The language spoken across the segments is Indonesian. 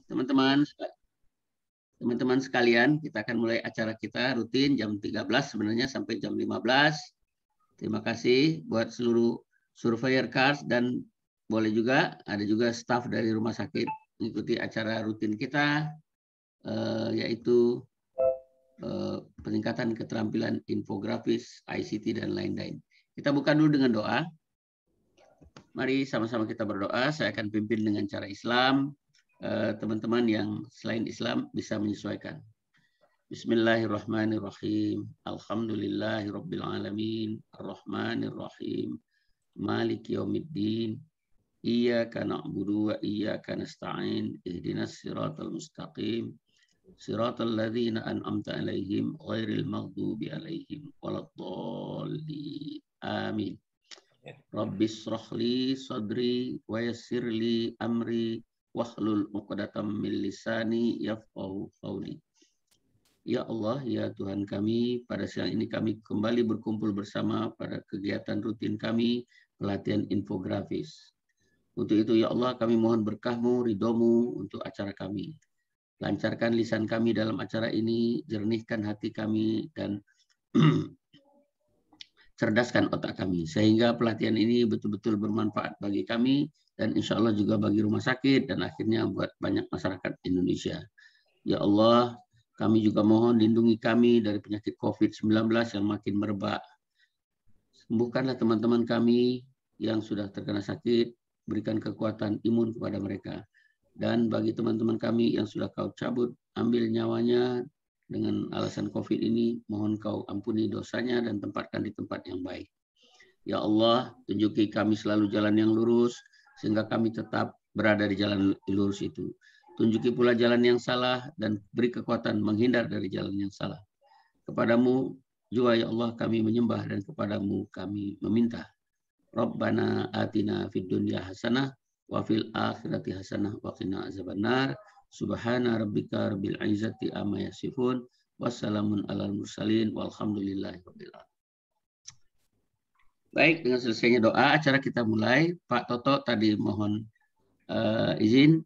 Teman-teman sekalian, kita akan mulai acara kita rutin jam 13 sebenarnya sampai jam 15. Terima kasih buat seluruh surveyor Kars dan boleh juga ada juga staf dari rumah sakit mengikuti acara rutin kita yaitu peningkatan keterampilan infografis, ICT dan lain-lain. Kita buka dulu dengan doa. Mari sama-sama kita berdoa. Saya akan pimpin dengan cara Islam. Teman-teman yang selain Islam bisa menyesuaikan. Bismillahirrahmanirrahim. Alhamdulillahirabbil alamin. Arrahmanirrahim. Maliki yaumiddin. Iyyaka na'budu wa iyyaka nasta'in. Ihdinas siratal mustaqim. Siratal ladzina an'amta 'alaihim ghairil maghdubi 'alaihim waladdallin. Amin. Rabbis shrahli sadri wa yassirli amri wahlul 'uqdatam min lisani yafqahu qawli. Ya Allah, ya Tuhan kami, pada siang ini kami kembali berkumpul bersama pada kegiatan rutin kami, pelatihan infografis. Untuk itu ya Allah kami mohon berkah-Mu, ridho-Mu untuk acara kami. Lancarkan lisan kami dalam acara ini, jernihkan hati kami, dan cerdaskan otak kami. Sehingga pelatihan ini betul-betul bermanfaat bagi kami, dan insya Allah juga bagi rumah sakit, dan akhirnya buat banyak masyarakat Indonesia. Ya Allah, kami juga mohon lindungi kami dari penyakit COVID-19 yang makin merebak. Sembuhkanlah teman-teman kami yang sudah terkena sakit, berikan kekuatan imun kepada mereka. Dan bagi teman-teman kami yang sudah Kau cabut, ambil nyawanya dengan alasan COVID ini, mohon Kau ampuni dosanya dan tempatkan di tempat yang baik. Ya Allah, tunjuki kami selalu jalan yang lurus, sehingga kami tetap berada di jalan lurus itu. Tunjuki pula jalan yang salah dan beri kekuatan menghindar dari jalan yang salah. Kepadamu jua ya Allah kami menyembah dan kepadamu kami meminta. Rabbana atina fid dunya hasanah wa fil akhirati hasanah wa qina azabannar. Subhana rabbika rabbil izzati amma yasifun. Wassalamun alal mursalin walhamdulillahi rabbil alamin. Baik, dengan selesainya doa, acara kita mulai. Pak Toto tadi mohon izin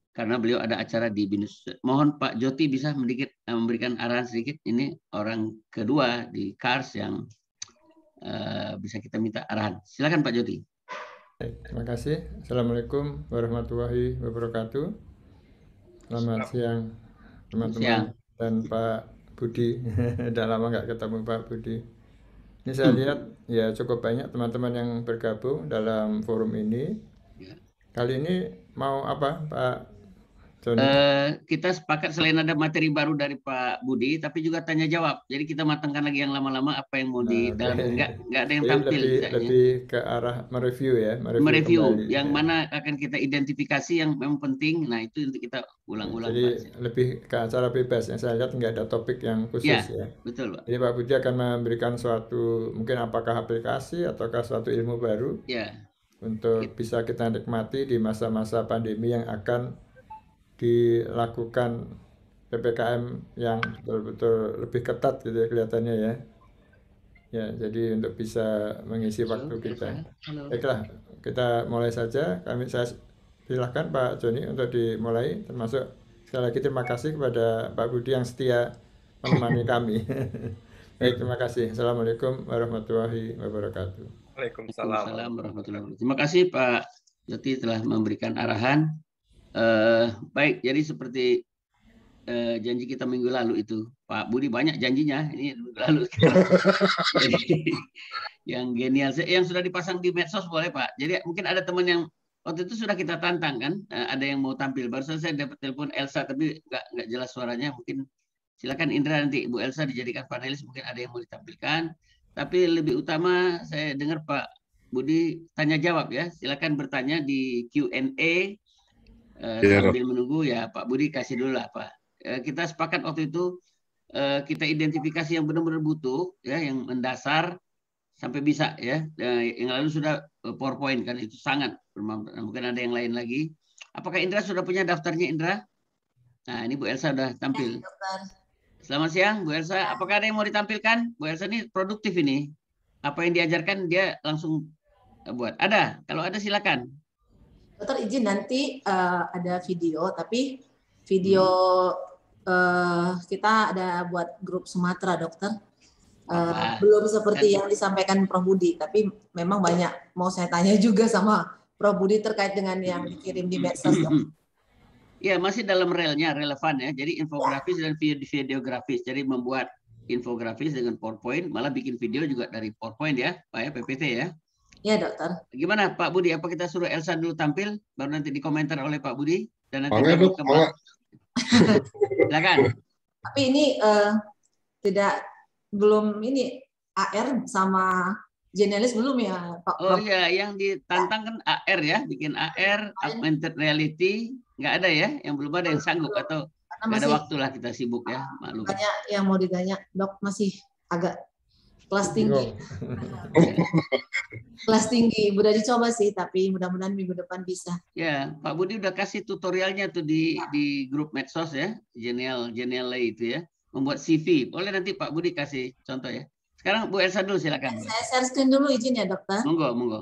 karena beliau ada acara di BINUS. Mohon Pak Joti bisa memberikan arahan sedikit. Ini orang kedua di Kars yang bisa kita minta arahan. Silakan Pak Joti. Terima kasih. Assalamualaikum warahmatullahi wabarakatuh. Selamat siang teman-teman dan Pak Budi. Udah lama nggak ketemu Pak Budi. Ini saya lihat ya cukup banyak teman-teman yang bergabung dalam forum ini. Kali ini mau apa Pak Joni? Kita sepakat selain ada materi baru dari Pak Budi, tapi juga tanya jawab. Jadi kita matangkan lagi yang lama-lama apa yang mau nggak ada yang tampil. Lebih ke arah mereview ya, mereview yang mana akan kita identifikasi yang memang penting. Nah itu untuk kita ulang-ulang. Jadi lebih ke acara bebas yang saya lihat nggak ada topik yang khusus ya. Betul Pak. Jadi Pak Budi akan memberikan suatu mungkin apakah aplikasi ataukah suatu ilmu baru untuk bisa kita nikmati di masa-masa pandemi yang akan dilakukan PPKM yang betul-betul lebih ketat gitu ya kelihatannya ya. Ya, jadi untuk bisa mengisi waktu kita. Baiklah, kita mulai saja. Saya silahkan Pak Joni untuk dimulai, termasuk sekali lagi terima kasih kepada Pak Budi yang setia menemani kami. Baik, terima kasih. Assalamualaikum warahmatullahi wabarakatuh. Waalaikumsalam warahmatullahi wabarakatuh. Terima kasih Pak Joti telah memberikan arahan. Baik, jadi seperti janji kita minggu lalu itu, Pak Budi banyak janjinya ini minggu lalu. Jadi, yang genial, yang sudah dipasang di medsos boleh Pak. Jadi mungkin ada teman yang waktu itu sudah kita tantang kan, ada yang mau tampil. Baru saya dapat telepon Elsa tapi nggak jelas suaranya. Mungkin silakan Indra nanti Ibu Elsa dijadikan panelis, mungkin ada yang mau ditampilkan. Tapi lebih utama saya dengar Pak Budi tanya jawab ya. Silakan bertanya di Q&A. Sambil menunggu ya Pak Budi kasih dulu lah Pak. Kita sepakat waktu itu kita identifikasi yang benar-benar butuh ya, yang mendasar sampai bisa ya. Yang lalu sudah PowerPoint kan itu sangat bermanfaat. Mungkin ada yang lain lagi. Apakah Indra sudah punya daftarnya Indra? Nah ini Bu Elsa sudah tampil. Selamat siang Bu Elsa. Apakah ada yang mau ditampilkan? Bu Elsa ini produktif ini. Apa yang diajarkan dia langsung buat. Ada? Kalau ada silakan. Dokter izin nanti ada video, tapi video kita ada buat grup Sumatera, dokter. Belum seperti yang disampaikan Prof. Budi, tapi memang banyak mau saya tanya juga sama Prof. Budi terkait dengan yang dikirim di medsos. Ya, masih dalam relnya, relevan ya. Jadi infografis dan videografis. Jadi membuat infografis dengan PowerPoint, malah bikin video juga dari PowerPoint ya, Pak ya, PPT ya. Ya, dokter. Gimana Pak Budi? Apa kita suruh Elsa dulu tampil, baru nanti dikomentar oleh Pak Budi, dan nanti Dok, ke Pak. Silakan. Tapi ini belum ini AR sama Genelis belum ya Pak? Oh iya, yang ditantang kan AR ya, bikin AR, augmented reality, nggak ada ya, yang belum ada yang sanggup atau nggak ada waktu lah, kita sibuk ya, maklum. Banyak yang mau ditanya, Dok, masih agak kelas tinggi. Kelas tinggi, udah dicoba sih, tapi mudah-mudahan minggu depan bisa. Ya, Pak Budi udah kasih tutorialnya tuh di grup medsos ya, Genial itu ya, membuat CV. Boleh nanti Pak Budi kasih contoh ya. Sekarang Bu Elsa dulu silakan. Saya share screen dulu izin ya, dokter. Monggo, monggo.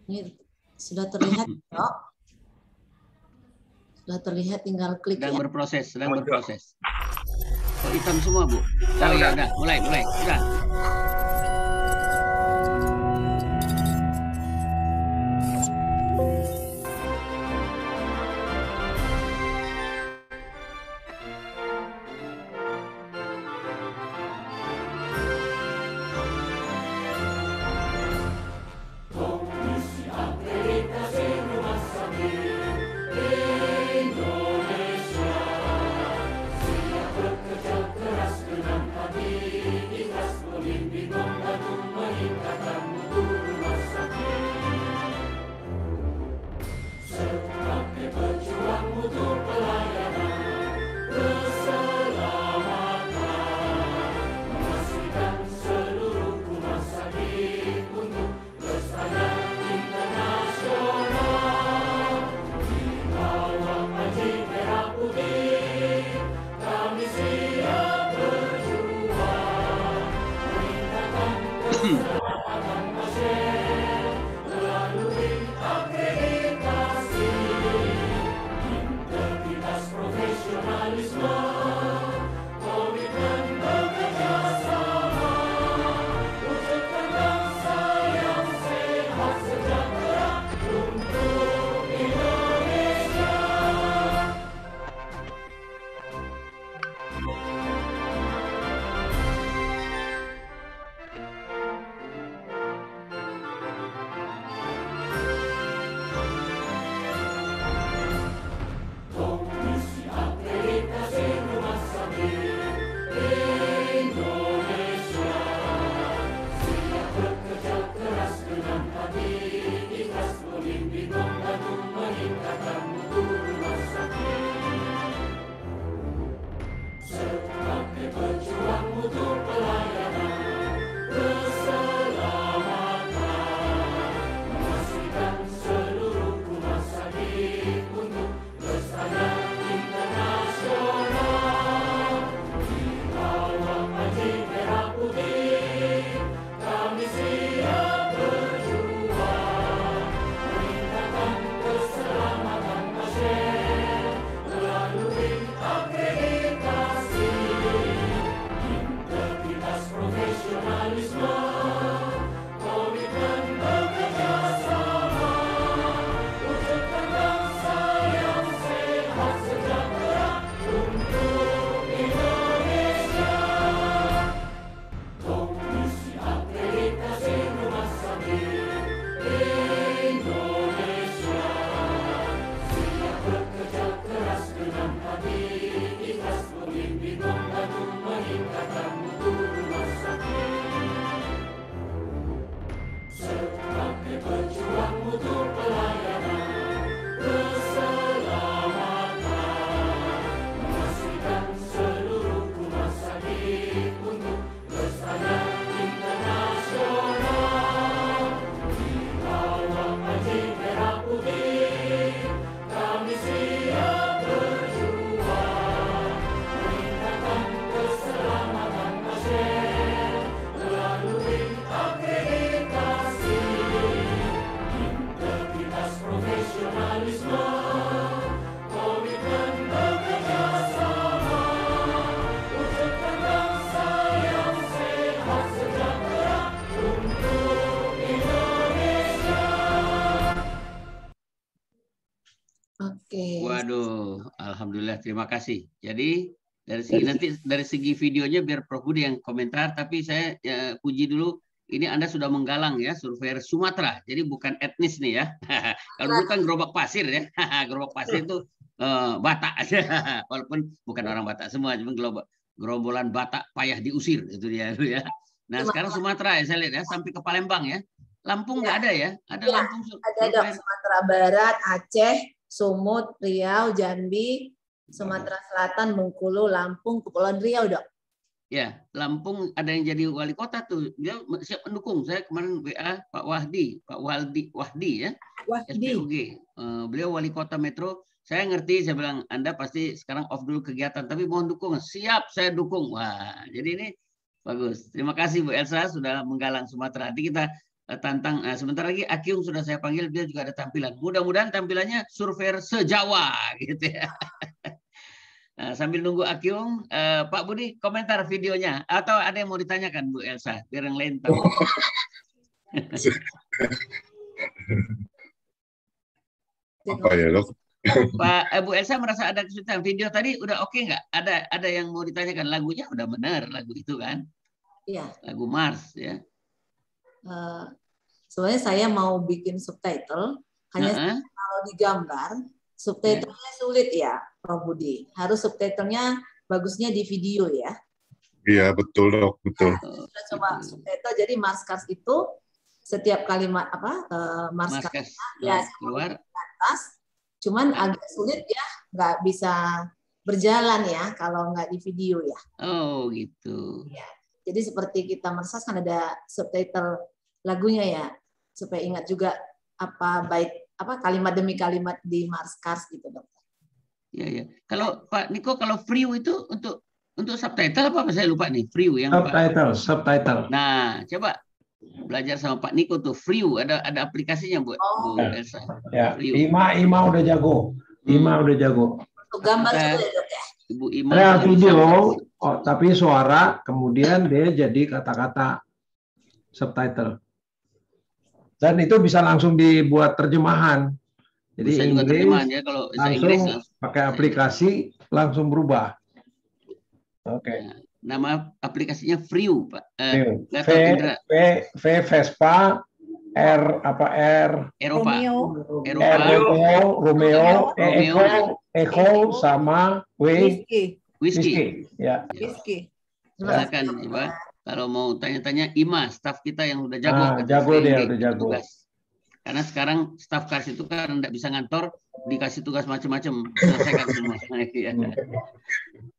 Ini sudah terlihat, Dok? Sudah terlihat, tinggal klik sedang ya. Sedang berproses. Oh, hitam semua, Bu. Oh ya, udah, mulai. Udah. terima kasih. Jadi dari segi videonya biar Prof Budi yang komentar, tapi saya puji dulu. Ini Anda sudah menggalang ya, surveyor Sumatera. Jadi bukan etnis nih ya. Kalau dulu kan gerobak pasir ya. Gerobak pasir itu Batak aja. Walaupun bukan orang Batak semua, cuma gerombolan Batak payah diusir itu dia ya. Nah, sekarang Sumatera ya saya lihat ya, sampai ke Palembang ya. Lampung nggak ada ya? Ada ya, Lampung. Ada Sumatera Barat, Aceh, Sumut, Riau, Jambi, Sumatera Selatan, Bengkulu, Lampung, Kepulauan Riau, Dok. Ya, Lampung ada yang jadi wali kota tuh. Dia siap mendukung. Saya kemarin WA Pak Wahdi ya. SPOG. Beliau wali kota Metro. Saya ngerti, saya bilang Anda pasti sekarang off dulu kegiatan, tapi mohon dukungan. Siap, saya dukung. Wah, jadi ini bagus. Terima kasih Bu Elsa sudah menggalang Sumatera. Nanti kita tantang. Sebentar lagi Akyung sudah saya panggil, dia juga ada tampilan. Mudah-mudahan tampilannya surveyor se-Jawa gitu ya. Nah, sambil nunggu Akyung, Pak Budi komentar videonya atau ada yang mau ditanyakan Bu Elsa biar yang lain tahu. Apa ya, Dok? Pak Bu Elsa merasa ada kesulitan video tadi udah oke nggak? Ada yang mau ditanyakan, lagunya udah benar lagu itu kan? Iya. Lagu Mars ya. Sebenarnya saya mau bikin subtitle, hanya kalau digambar subtitlenya sulit ya, Prof Budi. Harus subtitlenya bagusnya di video ya. Iya, betul, Dok, betul. Nah, kita coba subtitle, jadi Marskars itu setiap kalimat Marskars ya keluar ke atas, cuman agak sulit ya, nggak bisa berjalan ya kalau nggak di video ya. Oh gitu. Ya. Jadi seperti kita Marskars kan ada subtitle lagunya ya, supaya ingat juga kalimat demi kalimat di Marskars gitu, Dokter. Iya, ya. Kalau Pak Niko, kalau Frew itu untuk subtitle apa saya lupa nih, Frew yang subtitle. Nah, coba belajar sama Pak Niko tuh, Frew ada aplikasinya buat Bu Elsa. Ya, Ima udah jago. Udah jago. Untuk gambar juga ya, Dok ya. Ibu Ima. Ada video, tapi suara, kemudian dia jadi kata-kata subtitle. Dan itu bisa langsung dibuat terjemahan. Jadi Inggris ya, kalau langsung pakai aplikasi langsung berubah. Oke. Nama aplikasinya Frew, Pak. V Vespa, R Eropa. Romeo, Echo sama Whiskey. Ya. Whiskey. Silakan coba. Kalau mau tanya-tanya Ima, staf kita yang udah jago. Jago dia, udah jago. Tugas. Karena sekarang staf kars itu kan nggak bisa ngantor, dikasih tugas macam-macam, selesaikan semua.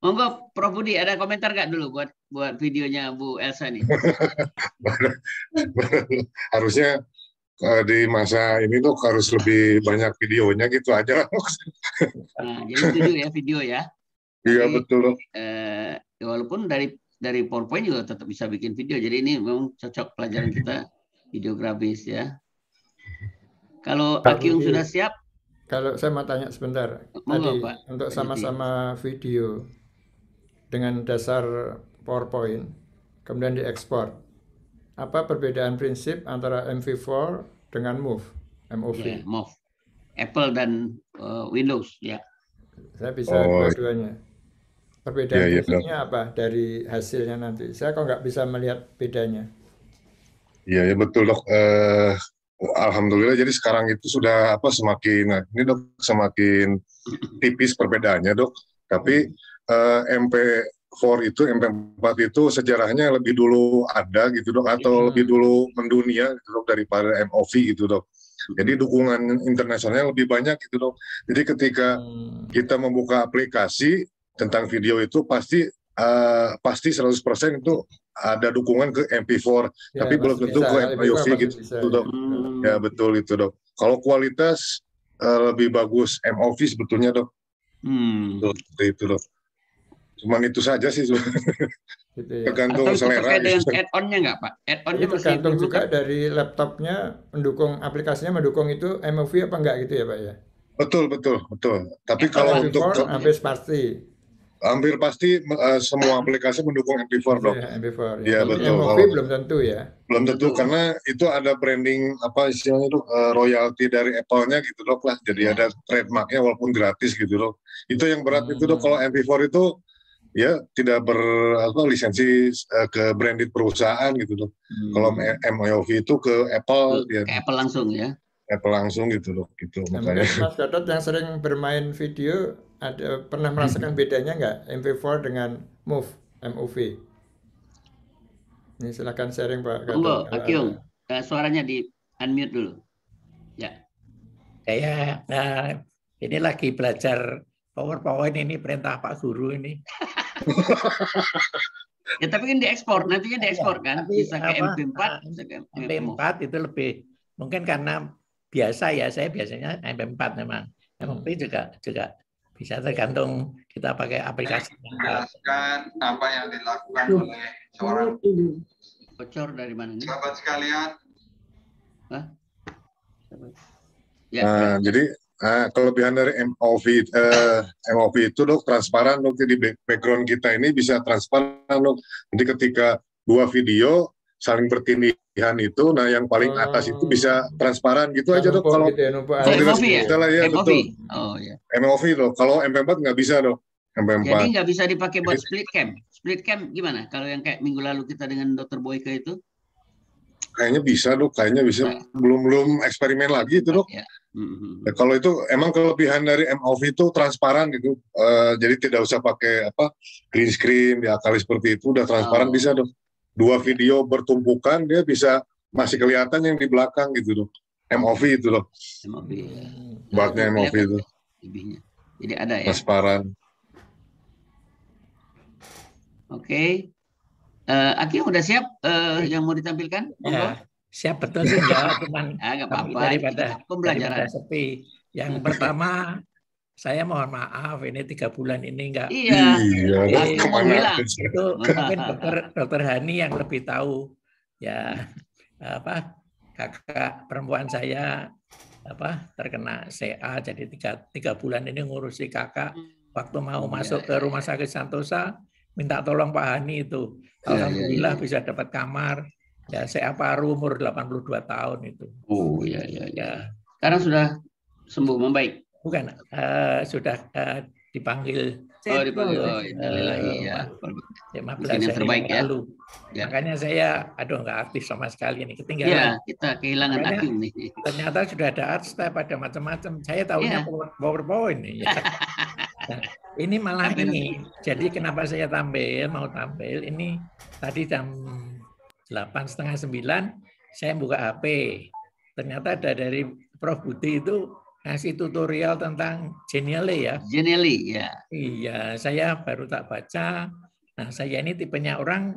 Monggo, Prof Budi, ada komentar nggak dulu buat videonya Bu Elsa nih? Harusnya di masa ini tuh harus lebih banyak videonya gitu aja. Nah, jadi setuju ya video ya. Iya betul. Walaupun dari PowerPoint juga tetap bisa bikin video. Jadi ini memang cocok pelajaran kita videografis ya. Kalau Akyung sudah siap? Kalau saya mau tanya sebentar. Tadi Pak, untuk sama-sama video dengan dasar PowerPoint, kemudian diekspor. Apa perbedaan prinsip antara MV4 dengan MOV? Ya, MOV. Apple dan Windows ya. Saya bisa dua-duanya. Perbedaan prinsipnya apa dari hasilnya nanti? Saya kok nggak bisa melihat bedanya. Iya, ya betul, Dok. Alhamdulillah, jadi sekarang itu sudah semakin semakin tipis perbedaannya, Dok. Tapi MP4 itu sejarahnya lebih dulu ada gitu, Dok, atau lebih dulu mendunia gitu, Dok, daripada MOV gitu, Dok. Jadi dukungan internasionalnya lebih banyak gitu, Dok. Jadi ketika kita membuka aplikasi tentang video itu pasti 100% itu ada dukungan ke MP4, ya, tapi belum tentu ke MOV gitu, Dok. Ya betul itu, Dok. Kalau kualitas lebih bagus MOV sebetulnya, Dok. Seperti itu, Dok. Cuman itu saja sih. Gitu ya. Tergantung selera. Terkait dengan add-on-nya nggak, Pak? Add-on-nya tergantung juga dari laptopnya mendukung, aplikasinya mendukung itu MOV apa enggak gitu ya, Pak ya? Betul. Tapi kalau untuk hampir pasti. Hampir pasti semua aplikasi mendukung MP4 dok. MP4 ya. Betul. MOV belum tentu ya. Belum tentu karena itu ada branding apa istilahnya dok, royalti dari Apple-nya gitu dok lah. Jadi ada trademarknya walaupun gratis gitu dok. Itu yang berat itu dok. Kalau MP4 itu ya tidak lisensi ke branded perusahaan gitu dok. Kalau MOV itu ke Apple ke Apple langsung ya. Apple langsung gitu dok. Gitu makanya. Mas Gatot yang sering bermain video pernah merasakan bedanya nggak MP4 dengan MOV? Ini silakan sharing Pak Gatot. Akyung, suaranya di unmute dulu. Ya. Saya ini lagi belajar PowerPoint ini, perintah Pak Guru ini. Ya tapi kan diekspor, nantinya diekspor kan, bisa ke MP4, bisa ke MP4 itu lebih mungkin karena biasa ya, saya biasanya MP4 memang. MOV juga bisa tergantung kita pakai aplikasi. Menjelaskan apa yang dilakukan oleh seorang bocor dari mana nih? Sahabat sekalian. Ya. Jadi kelebihan dari MOV itu dok transparan dok, di background kita ini bisa transparan dok. Nanti ketika dua video saling bertindihan itu, nah yang paling atas itu bisa transparan gitu aja dok. Kalau MOV ya? MOV. Oh ya. MOV dok. Kalau MP4 nggak bisa dok. MP4. Jadi nggak bisa dipakai buat split cam. Split cam gimana? Kalau yang kayak minggu lalu kita dengan Dr. Boyke itu? Kayaknya bisa dok. Kayaknya bisa. Belum eksperimen lagi itu dok. Ya. Ya, kalau itu emang kelebihan dari MOV itu transparan gitu. Jadi tidak usah pakai green screen diakali seperti itu. Udah transparan bisa dok. Dua video bertumpukan dia bisa masih kelihatan yang di belakang gitu dok. MOV itu dok. MOV ya. Buatnya MOV itu. Lebihnya. Jadi ada ya. Transparan. Oke. Aki udah siap yang mau ditampilkan? Ya, siap betul sih ya, cuman nggak apa-apa. Daripada sepi. Yang pertama, saya mohon maaf ini 3 bulan ini nggak. Iya. Itu mungkin dokter Hani yang lebih tahu ya kakak perempuan saya terkena CA, jadi 3 bulan ini ngurusi kakak. Waktu mau masuk ke Rumah Sakit Santosa, minta tolong Pak Hani itu. Alhamdulillah bisa dapat kamar. Ya, saya paru umur 82 tahun itu. Oh iya. Sekarang sudah sembuh membaik. Bukan, sudah dipanggil. Dipanggil. Ya. 15 yang terbaik lalu. Ya. Makanya saya nggak aktif sama sekali ini, ketinggalan. Ya, kita kehilangan Akim nih. Ternyata sudah ada art step, ada macam-macam. Saya tahunya PowerPoint nih. Ya. Nah, ini malah ini. Jadi kenapa saya mau tampil ini tadi jam 8:30, 9 saya buka HP. Ternyata ada dari Prof Budi itu ngasih tutorial tentang Genially ya. Genially ya. Iya, saya baru tak baca. Nah, saya ini tipenya orang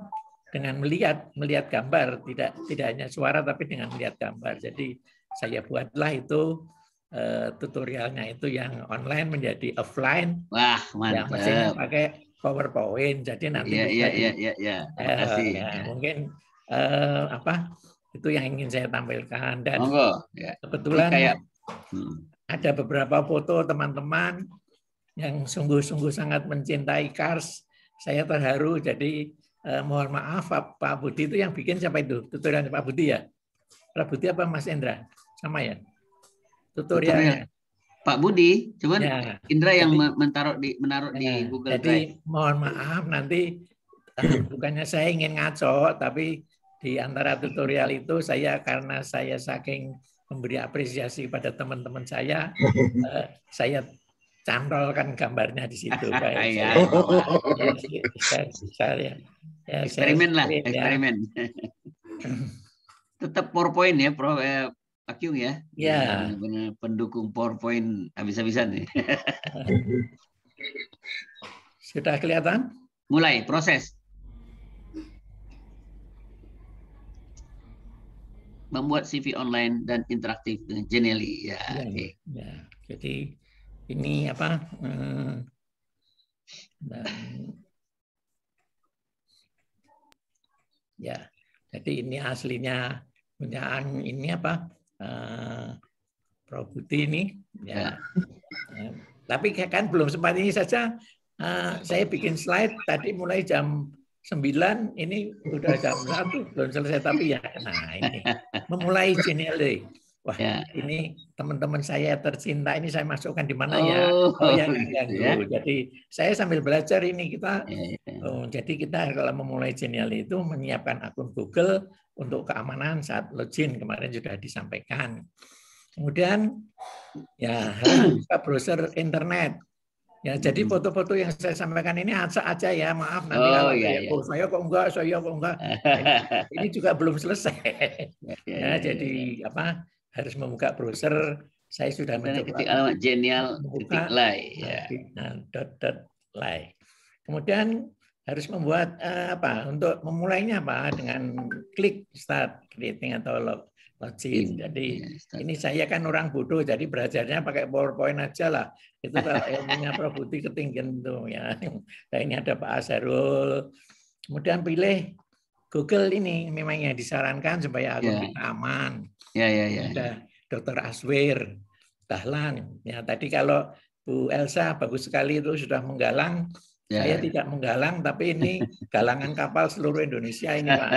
dengan melihat gambar, tidak hanya suara tapi dengan melihat gambar. Jadi saya buatlah itu tutorialnya itu yang online menjadi offline. Wah, mantap. Yang mestinya pakai PowerPoint. Jadi nanti Terima kasih. Mungkin itu yang ingin saya tampilkan. Dan kebetulan ada beberapa foto teman-teman yang sungguh-sungguh sangat mencintai Cars. Saya terharu. Jadi mohon maaf Pak Budi itu yang bikin siapa itu? Tutorialnya Pak Budi ya? Pak Budi apa Mas Indra? Sama ya? Tutorialnya Pak Budi, cuman Indra yang menaruh di Google Drive. Jadi mohon maaf nanti bukannya saya ingin ngaco, tapi di antara tutorial itu karena saya saking memberi apresiasi pada teman-teman saya cantolkan gambarnya di situ. Eksperimen. Tetap PowerPoint ya, Prof. Akyung ya. Ya. Benar pendukung PowerPoint habis-habisan nih. Sudah kelihatan? Mulai proses. Membuat CV online dan interaktif dengan Genially. Ya. Jadi ini jadi ini aslinya punya ini Prof Budi ini ya. Tapi kan belum sempat ini saja saya bikin slide tadi mulai jam 9, ini udah jam 1 belum selesai, tapi ya, nah ini memulai Genially. Wah, ini teman-teman saya tercinta ini saya masukkan di mana ya? Oh ya, gitu ya. Jadi saya sambil belajar ini kita. Jadi kita kalau memulai Genially itu menyiapkan akun Google untuk keamanan saat login, kemarin sudah disampaikan. Kemudian ya harus buka browser internet. Ya, jadi foto-foto yang saya sampaikan ini aja ya, maaf nanti kalau saya kok enggak. Ini juga belum selesai. Ya, jadi apa? Harus membuka browser. Saya sudah mencoba alamat genial.ly .ly. Kemudian harus membuat apa? Untuk memulainya apa? Dengan klik start creating atau login. Jadi ini saya kan orang bodoh, jadi belajarnya pakai PowerPoint aja lah. Itu kalau ilmunya Prof Budi ketinggian tuh ya. Nah, ini ada Pak Azharul. Kemudian pilih Google ini memang yang disarankan supaya akun kita aman. Ada Dr. Aswir Dahlan. Ya, tadi kalau Bu Elsa bagus sekali itu sudah menggalang. Saya tidak menggalang, tapi ini galangan kapal seluruh Indonesia ini Pak.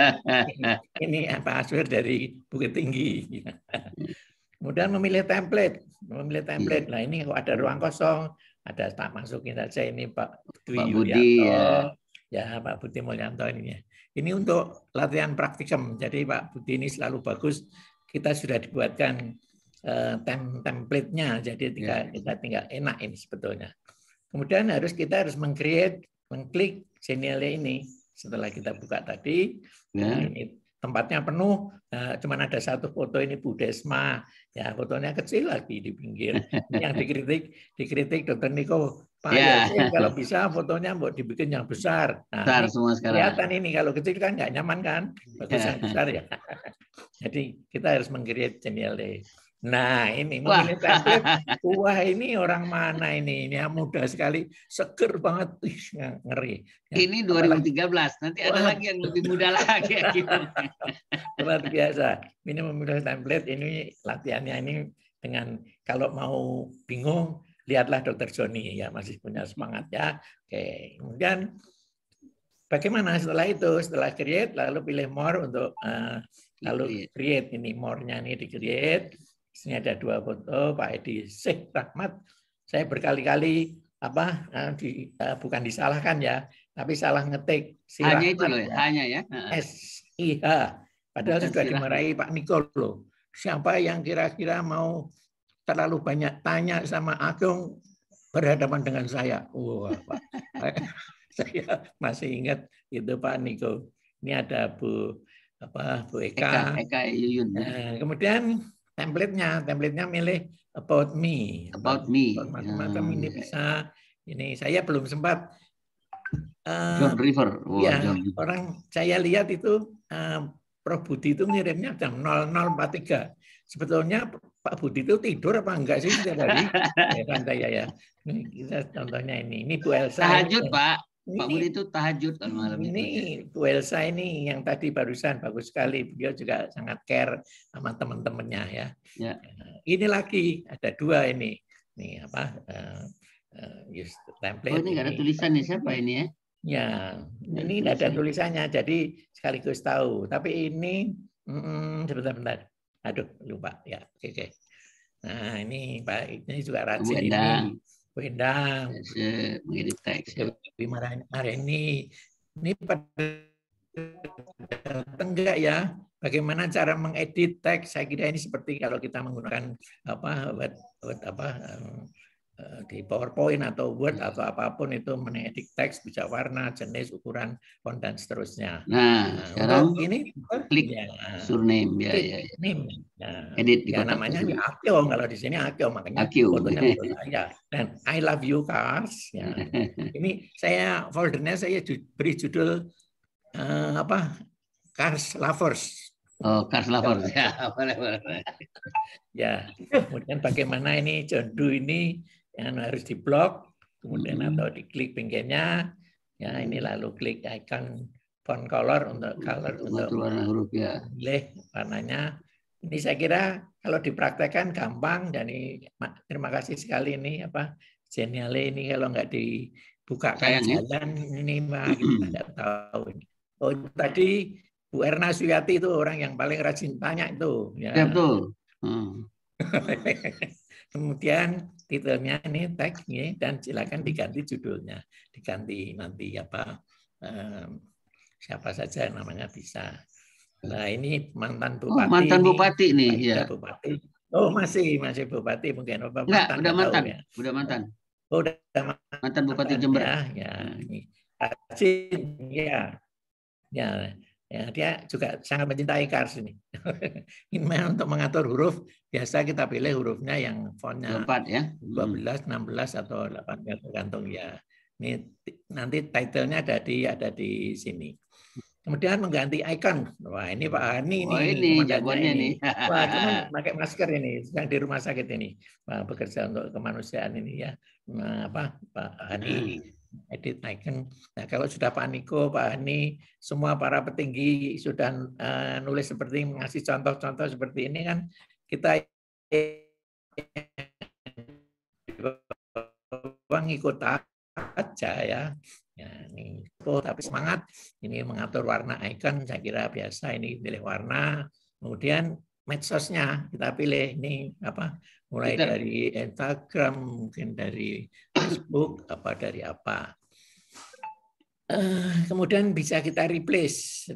Ini Pak Aswir dari Bukit Tinggi. Kemudian memilih template. Nah ini kalau ada ruang kosong, ada tak masukin saja ini Pak Budi ya Pak Budi Mulyanto ini ya. Ini untuk latihan praktikum. Jadi Pak Budi ini selalu bagus. Kita sudah dibuatkan template-nya, jadi kita tinggal enak ini sebetulnya. Kemudian kita harus mengklik Genially ini. Setelah kita buka tadi, ini tempatnya penuh, cuma ada satu foto ini Bu Desma, ya fotonya kecil lagi di pinggir. Yang dikritik Dr. Niko, Pak kalau bisa fotonya mau dibikin yang besar. Nah, besar semua sekarang. Kelihatan ini kalau kecil kan nggak nyaman kan, bagus yang besar ya. Jadi kita harus meng-create Genially. Nah ini memilih template. Wah ini orang mana ini mudah sekali, seger banget, ngeri. Ini 2013, nanti ada lagi yang lebih mudah lagi. Luar biasa. Ini memilih template, ini latihannya ini dengan kalau mau bingung lihatlah Dr. Joni ya, masih punya semangat ya. Oke, kemudian bagaimana setelah itu? Setelah create lalu pilih more untuk lalu create ini more-nya ini di-create. Di sini ada 2 foto Pak Edi Syekh Rahmat. Saya berkali-kali bukan disalahkan ya, tapi salah ngetik. Hanya itu loh, hanya ya. SIH. Padahal sudah dimarahi Pak Niko loh. Siapa yang kira-kira mau terlalu banyak tanya sama Agung berhadapan dengan saya? Wah, Pak. Saya masih ingat itu Pak Niko. Ini ada Bu Eka Yuyun. Nah, kemudian template-nya milih about me. Macam-macam ini bisa. Ini saya belum sempat. John River. Orang saya lihat itu Prof Budi itu ngirimnya jam 00.43. Sebetulnya Pak Budi itu tidur apa enggak sih setiap hari? Ya. Ini kita contohnya ini. Ini Bu Elsa. Tahajud Pak. Pak Budi itu tahajud kalau malam ini Bu Elsa ini yang tadi barusan bagus sekali. Beliau juga sangat care sama teman-temannya ya. Ini lagi ada 2 ini. Nih apa? Template. Oh ini nggak ada tulisan nih siapa ini ya? Ya, ini nggak ada tulisannya. Jadi sekaligus tahu. Tapi ini sebentar. Aduh lupa ya. Oke. Nah ini Pak ini juga rajin ini. Wendang, mengedit teks. Ini pada enggak ya? Bagaimana cara mengedit teks? Saya kira ini seperti kalau kita menggunakan di PowerPoint atau Word atau apapun itu mengedit teks bisa warna, jenis, ukuran, font dan seterusnya. Nah sekarang ini klik surname ya. Name. Nah, edit ya namanya Akio, kalau di sini Akio makanya fotonya foto saya. Dan I love you Cars. Ya. Ini saya foldernya saya beri judul Cars Lovers. Oh, Cars Lovers ya. Ya. Kemudian bagaimana ini John Doe ini yang harus diblok, kemudian atau diklik pinggirnya, ya ini lalu klik icon font color untuk warna huruf ya. Pilih warnanya. Ini saya kira kalau dipraktekkan gampang dan ini terima kasih sekali ini Genially ini kalau nggak bukakan jalan ini Pak, kita nggak tahu. Oh tadi Bu Erna Suyati itu orang yang paling rajin tanya itu. Ya betul. Kemudian titelnya ini tag ini, dan silakan diganti judulnya, diganti nanti apa siapa saja namanya bisa. Nah ini mantan bupati. Mantan bupati nih ya. Bupati. Oh masih bupati mungkin. Enggak, udah mantan. Ya. Udah mantan. Oh udah mantan bupati Jember. Ya ini. Ya, dia juga sangat mencintai Kars ini. Ini untuk mengatur huruf, biasa kita pilih hurufnya yang fontnya 4 ya. 12, 16 atau 18 tergantung ya. Ini nanti title-nya ada di sini. Kemudian mengganti icon. Wah, ini Pak Hani ini jagoannya nih. Wah, cuman pakai masker ini, sedang di rumah sakit ini. Wah, bekerja untuk kemanusiaan ini ya. Pak Hani edit icon. Nah, kalau sudah Pak Niko, Pak Hani, semua para petinggi sudah nulis seperti ini, ngasih contoh-contoh seperti ini kan, kita ngikut aja ya. Ya ini, tapi semangat. Ini mengatur warna icon, saya kira biasa. Ini pilih warna, kemudian medsosnya kita pilih ini apa? Mulai dari Instagram, mungkin dari Facebook, dari apa. Kemudian bisa kita replace.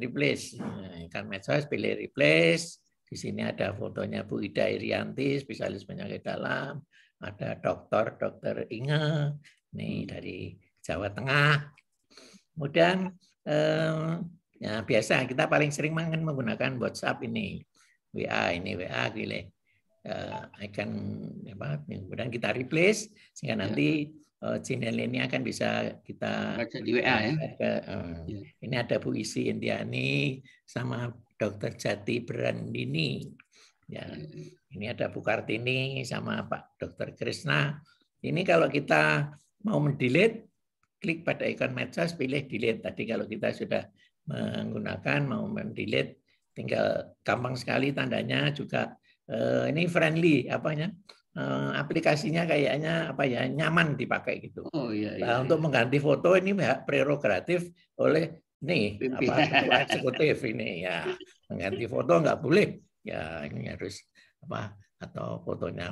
Kan medsos pilih replace. Di sini ada fotonya Bu Ida Irianti, spesialis penyakit dalam. Ada Dr. Inge, ini dari Jawa Tengah. Kemudian ya biasa kita paling sering menggunakan WhatsApp ini, WA pilih. Icon apa, kemudian kita replace sehingga nanti channel ini akan bisa kita baca di WA ya. Ini ada Bu Isi Indiani sama Dr. Jati Berandini. Ya, ini ada Bu Kartini sama Pak Dr. Krisna. Ini kalau kita mau mendelete, klik pada ikon medsos, pilih delete. Tadi kalau kita sudah menggunakan mau mendelete, tinggal gampang sekali tandanya juga. Ini friendly aplikasinya kayaknya nyaman dipakai gitu. Nah, untuk mengganti foto ini prerogatif oleh ketua eksekutif ini ya. Mengganti foto nggak boleh ya, ini harus atau fotonya.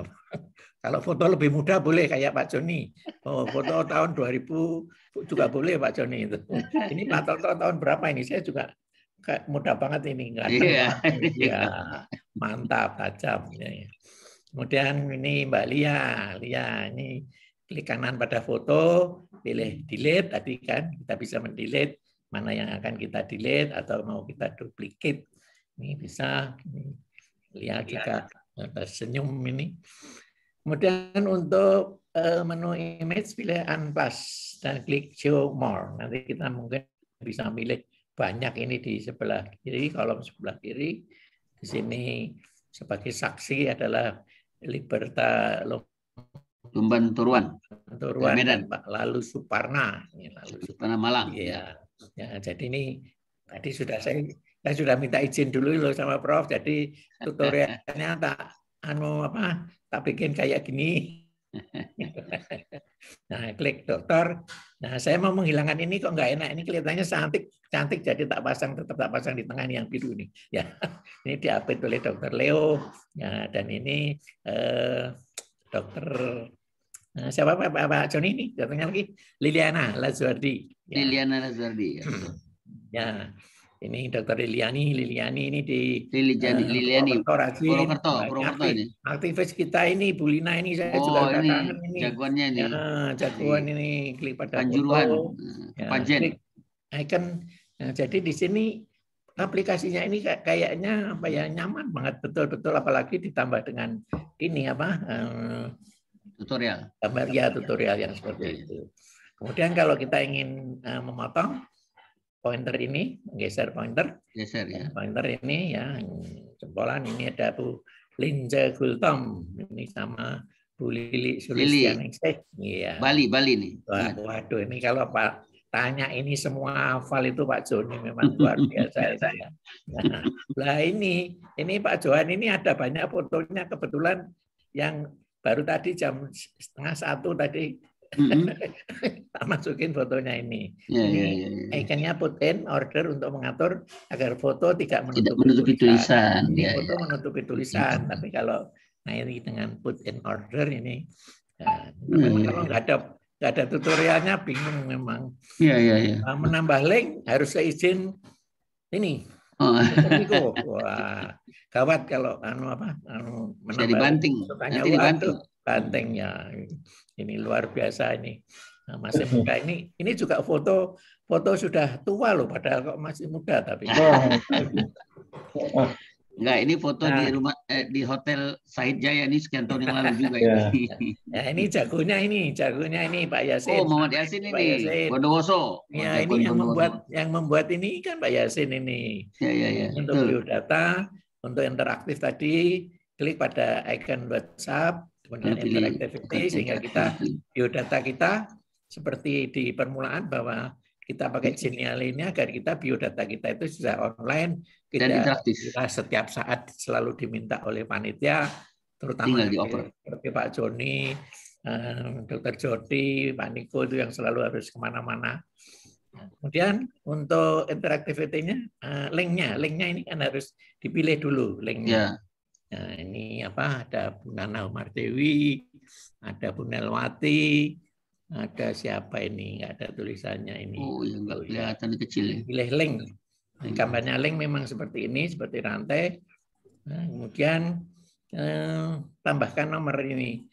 Kalau foto lebih muda boleh kayak Pak Joni. Foto tahun 2000 juga boleh Pak Joni itu. Ini Pak Toto tahun berapa ini? Saya juga mudah banget ini. Ya, mantap, tajam. Ya. Kemudian ini Mbak Lia ini klik kanan pada foto, pilih delete tadi kan, kita bisa mendelete mana yang akan kita delete atau mau kita duplicate. Ini bisa. Lihat juga tersenyum ini. Kemudian untuk menu image pilih unplus dan klik show more. Nanti kita mungkin bisa pilih banyak ini di sebelah kiri, kolom sebelah kiri. Di sini sebagai saksi adalah Liberta Lumban Turuan Medan, Pak Lalu Suparna. Suparna Malang. Iya. Ya, jadi ini tadi saya sudah minta izin dulu loh sama Prof. Jadi tutorialnya tak bikin kayak gini. Nah, klik dokter. Nah, saya mau menghilangkan ini kok nggak enak. Ini kelihatannya cantik, jadi tetap pasang di tengah ini yang biru ini. Ya, ini diupdate oleh Dokter Leo. Ya, dan ini Dokter siapa Pak Joni ini? Dokternya lagi Liliana Lazuardi. Ya. Liliana Lazuardi. Ya. Ini Dokter Liliani ini di Liliani Purwokerto ini. Aktivis kita ini Bu Lina ini saya juga kangen ini. Jagoannya ini. Ya, jagoan ini klik pada Kanjuruhan. Pajen. Icon. Nah, jadi di sini aplikasinya ini kayaknya nyaman banget betul-betul, apalagi ditambah dengan ini tutorial. Tutorial yang seperti itu. Kemudian kalau kita ingin memotong pointer ini, menggeser pointer. Geser ya. Pointer ini ya, jempolan ini ada Bu Linja Gultom, ini sama Bu Lili Sulistianingsih. Iya. Bali nih. Waduh, ini kalau Pak tanya ini semua hafal itu Pak Joni memang luar biasa saya. Nah, ini Pak Johan ini ada banyak fotonya, kebetulan yang baru tadi jam 12:30 tadi Tak masukin fotonya ini. Ini ikonnya put in order untuk mengatur agar foto tidak menutupi tulisan. Ini foto menutupi tulisan, tapi kalau ini dengan put in order ini, kalau nggak ada tutorialnya bingung memang. Menambah link harus seizin ini. Wah, gawat kalau menambah dibanting. Nanti dibanting. Banting ya. Ini luar biasa ini. Masih muda ini juga foto sudah tua loh, padahal kok masih muda tapi. Enggak, ini foto di rumah di Hotel Said Jaya ini sekian tahun yang lalu juga ini. Ya, ini jagonya ini Pak Yasin. Oh, Muhammad Yasin ini. Bondowoso. Ya, ini yang membuat ini kan Pak Yasin ini. Untuk biodata, untuk interaktif tadi, klik pada icon WhatsApp, kemudian interactivity sehingga biodata kita seperti di permulaan bahwa kita pakai Genial ini agar kita biodata kita itu sudah online, kita setiap saat selalu diminta oleh panitia, terutama seperti Pak Joni, Dr. Jody, Pak Niko itu yang selalu harus kemana-mana. Kemudian untuk interactivity-nya, linknya ini kan harus dipilih dulu linknya. Nah, ini ada Bu Nana Umar Dewi, ada Bu Nelwati, ada siapa ini, nggak ada tulisannya ini. Oh, yang nggak kelihatan kecil. Pilih link. Gambarnya link memang seperti ini, seperti rantai. Nah, kemudian tambahkan nomor ini.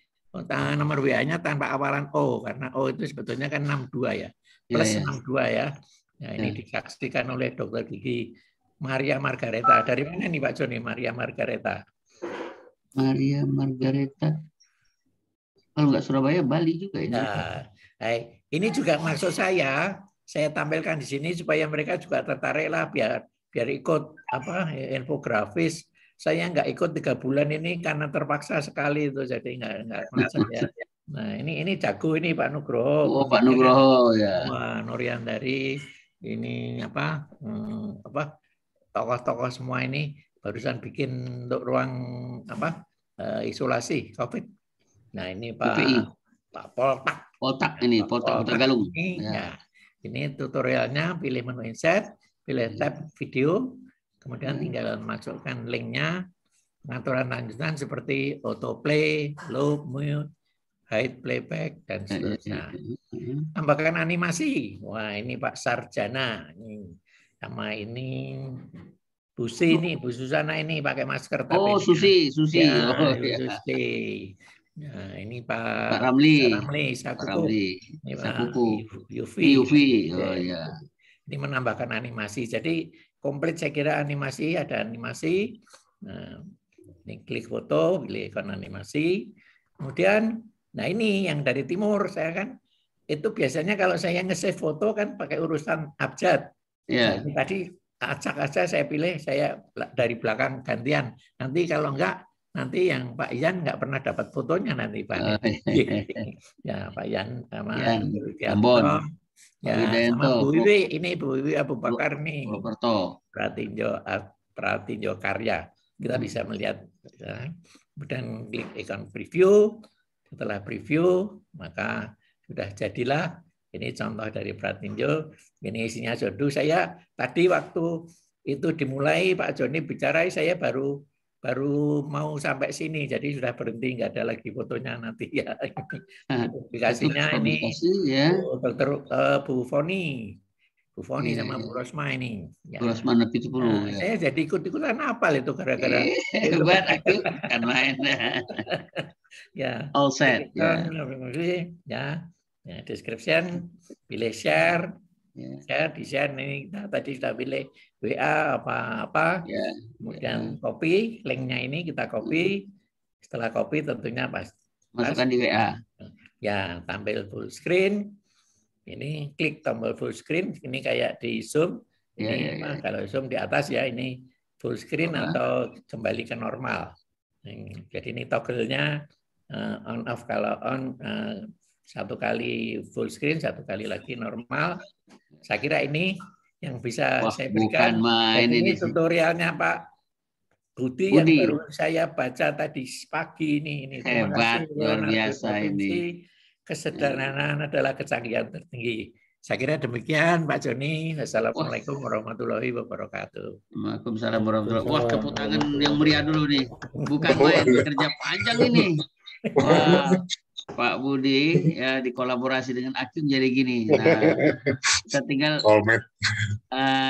Nomor WA-nya tanpa awalan O, karena O itu sebetulnya kan 62 ya. Plus 62 ya. Nah, ini disaksikan oleh Dokter Gigi Maria Margareta. Dari mana nih Pak Joni, Maria Margareta? Maria Margareta. Kalau nggak Surabaya, Bali juga ini. Nah, ini juga maksud saya tampilkan di sini supaya mereka juga tertarik lah biar ikut infografis. Saya nggak ikut 3 bulan ini karena terpaksa sekali itu, jadi nggak merasa ya. Nah, ini jago ini Pak Nugroho. Oh, Pak Nugroho ya. Wah, Nurian dari ini tokoh-tokoh semua ini barusan bikin untuk ruang isolasi COVID. Nah, ini Pak Poltak ini, Poltak Galung. Ya. Ini tutorialnya, pilih menu insert, pilih tab video, kemudian tinggal masukkan linknya, pengaturan lanjutan seperti autoplay, loop, mute, hide, playback, dan seterusnya. Tambahkan animasi. Wah, ini Pak Sarjana. Ini sama ini Bu Susana ini pakai masker. Oh, Susi. Ya, Susi. Nah, ini Pak Ramli, Sakuku, Yufi. Oh ya. Ini menambahkan animasi. Jadi komplit saya kira animasi, ada animasi. Nah, ini klik foto, pilih ikon animasi. Kemudian, nah ini yang dari timur saya kan itu biasanya kalau saya nge-save foto kan pakai urusan abjad. Yeah. Nah, tadi acak aja saya pilih, saya dari belakang gantian. Nanti kalau enggak, nanti yang Pak Ian nggak pernah dapat fotonya nanti Pak. Ya Pak Ian sama Ambon. Ya sama Bu Wiwi, ini Bu Wiwi Abu Bakar nih. Pratinjo Karya. Kita bisa melihat. Ya. Kemudian klik ikon preview. Setelah preview, maka sudah jadilah. Ini contoh dari Pratinjo. Ini isinya jodoh. Saya tadi waktu itu dimulai Pak Joni bicara, saya baru mau sampai sini, jadi sudah berhenti, nggak ada lagi fotonya nanti ya. Publikasinya ini Dokter Bu Foni sama Bu Rosma ini. Bu Rosma Nabi 10. Saya jadi ikut-ikutan apal itu gara-gara. Hebat itu kan main. Ya. All set. Ya. Description, pilih share. Share, di share ini tadi sudah pilih WA apa-apa, kemudian copy linknya ini kita copy. Setelah copy tentunya masukkan di WA. Ya, tampil full screen. Ini klik tombol full screen. Ini kayak di Zoom. Ini kalau Zoom di atas ya ini full screen atau kembali ke normal. Jadi ini toggle-nya on off. Kalau on 1 kali full screen, 1 kali lagi normal. Saya kira ini yang bisa saya berikan. Ini tutorialnya Pak Budi yang baru saya baca tadi pagi ini. Hebat, luar biasa ini. kesederhanaan adalah kecanggihan tertinggi. Saya kira demikian Pak Joni. Wassalamualaikum warahmatullahi wabarakatuh. Waalaikumsalam warahmatullahi wabarakatuh. Wah, tepuk tangan yang meriah dulu nih. Bukan main kerja panjang ini. Wah, Pak Budi ya dikolaborasi dengan Akim jadi gini. Nah, kita tinggal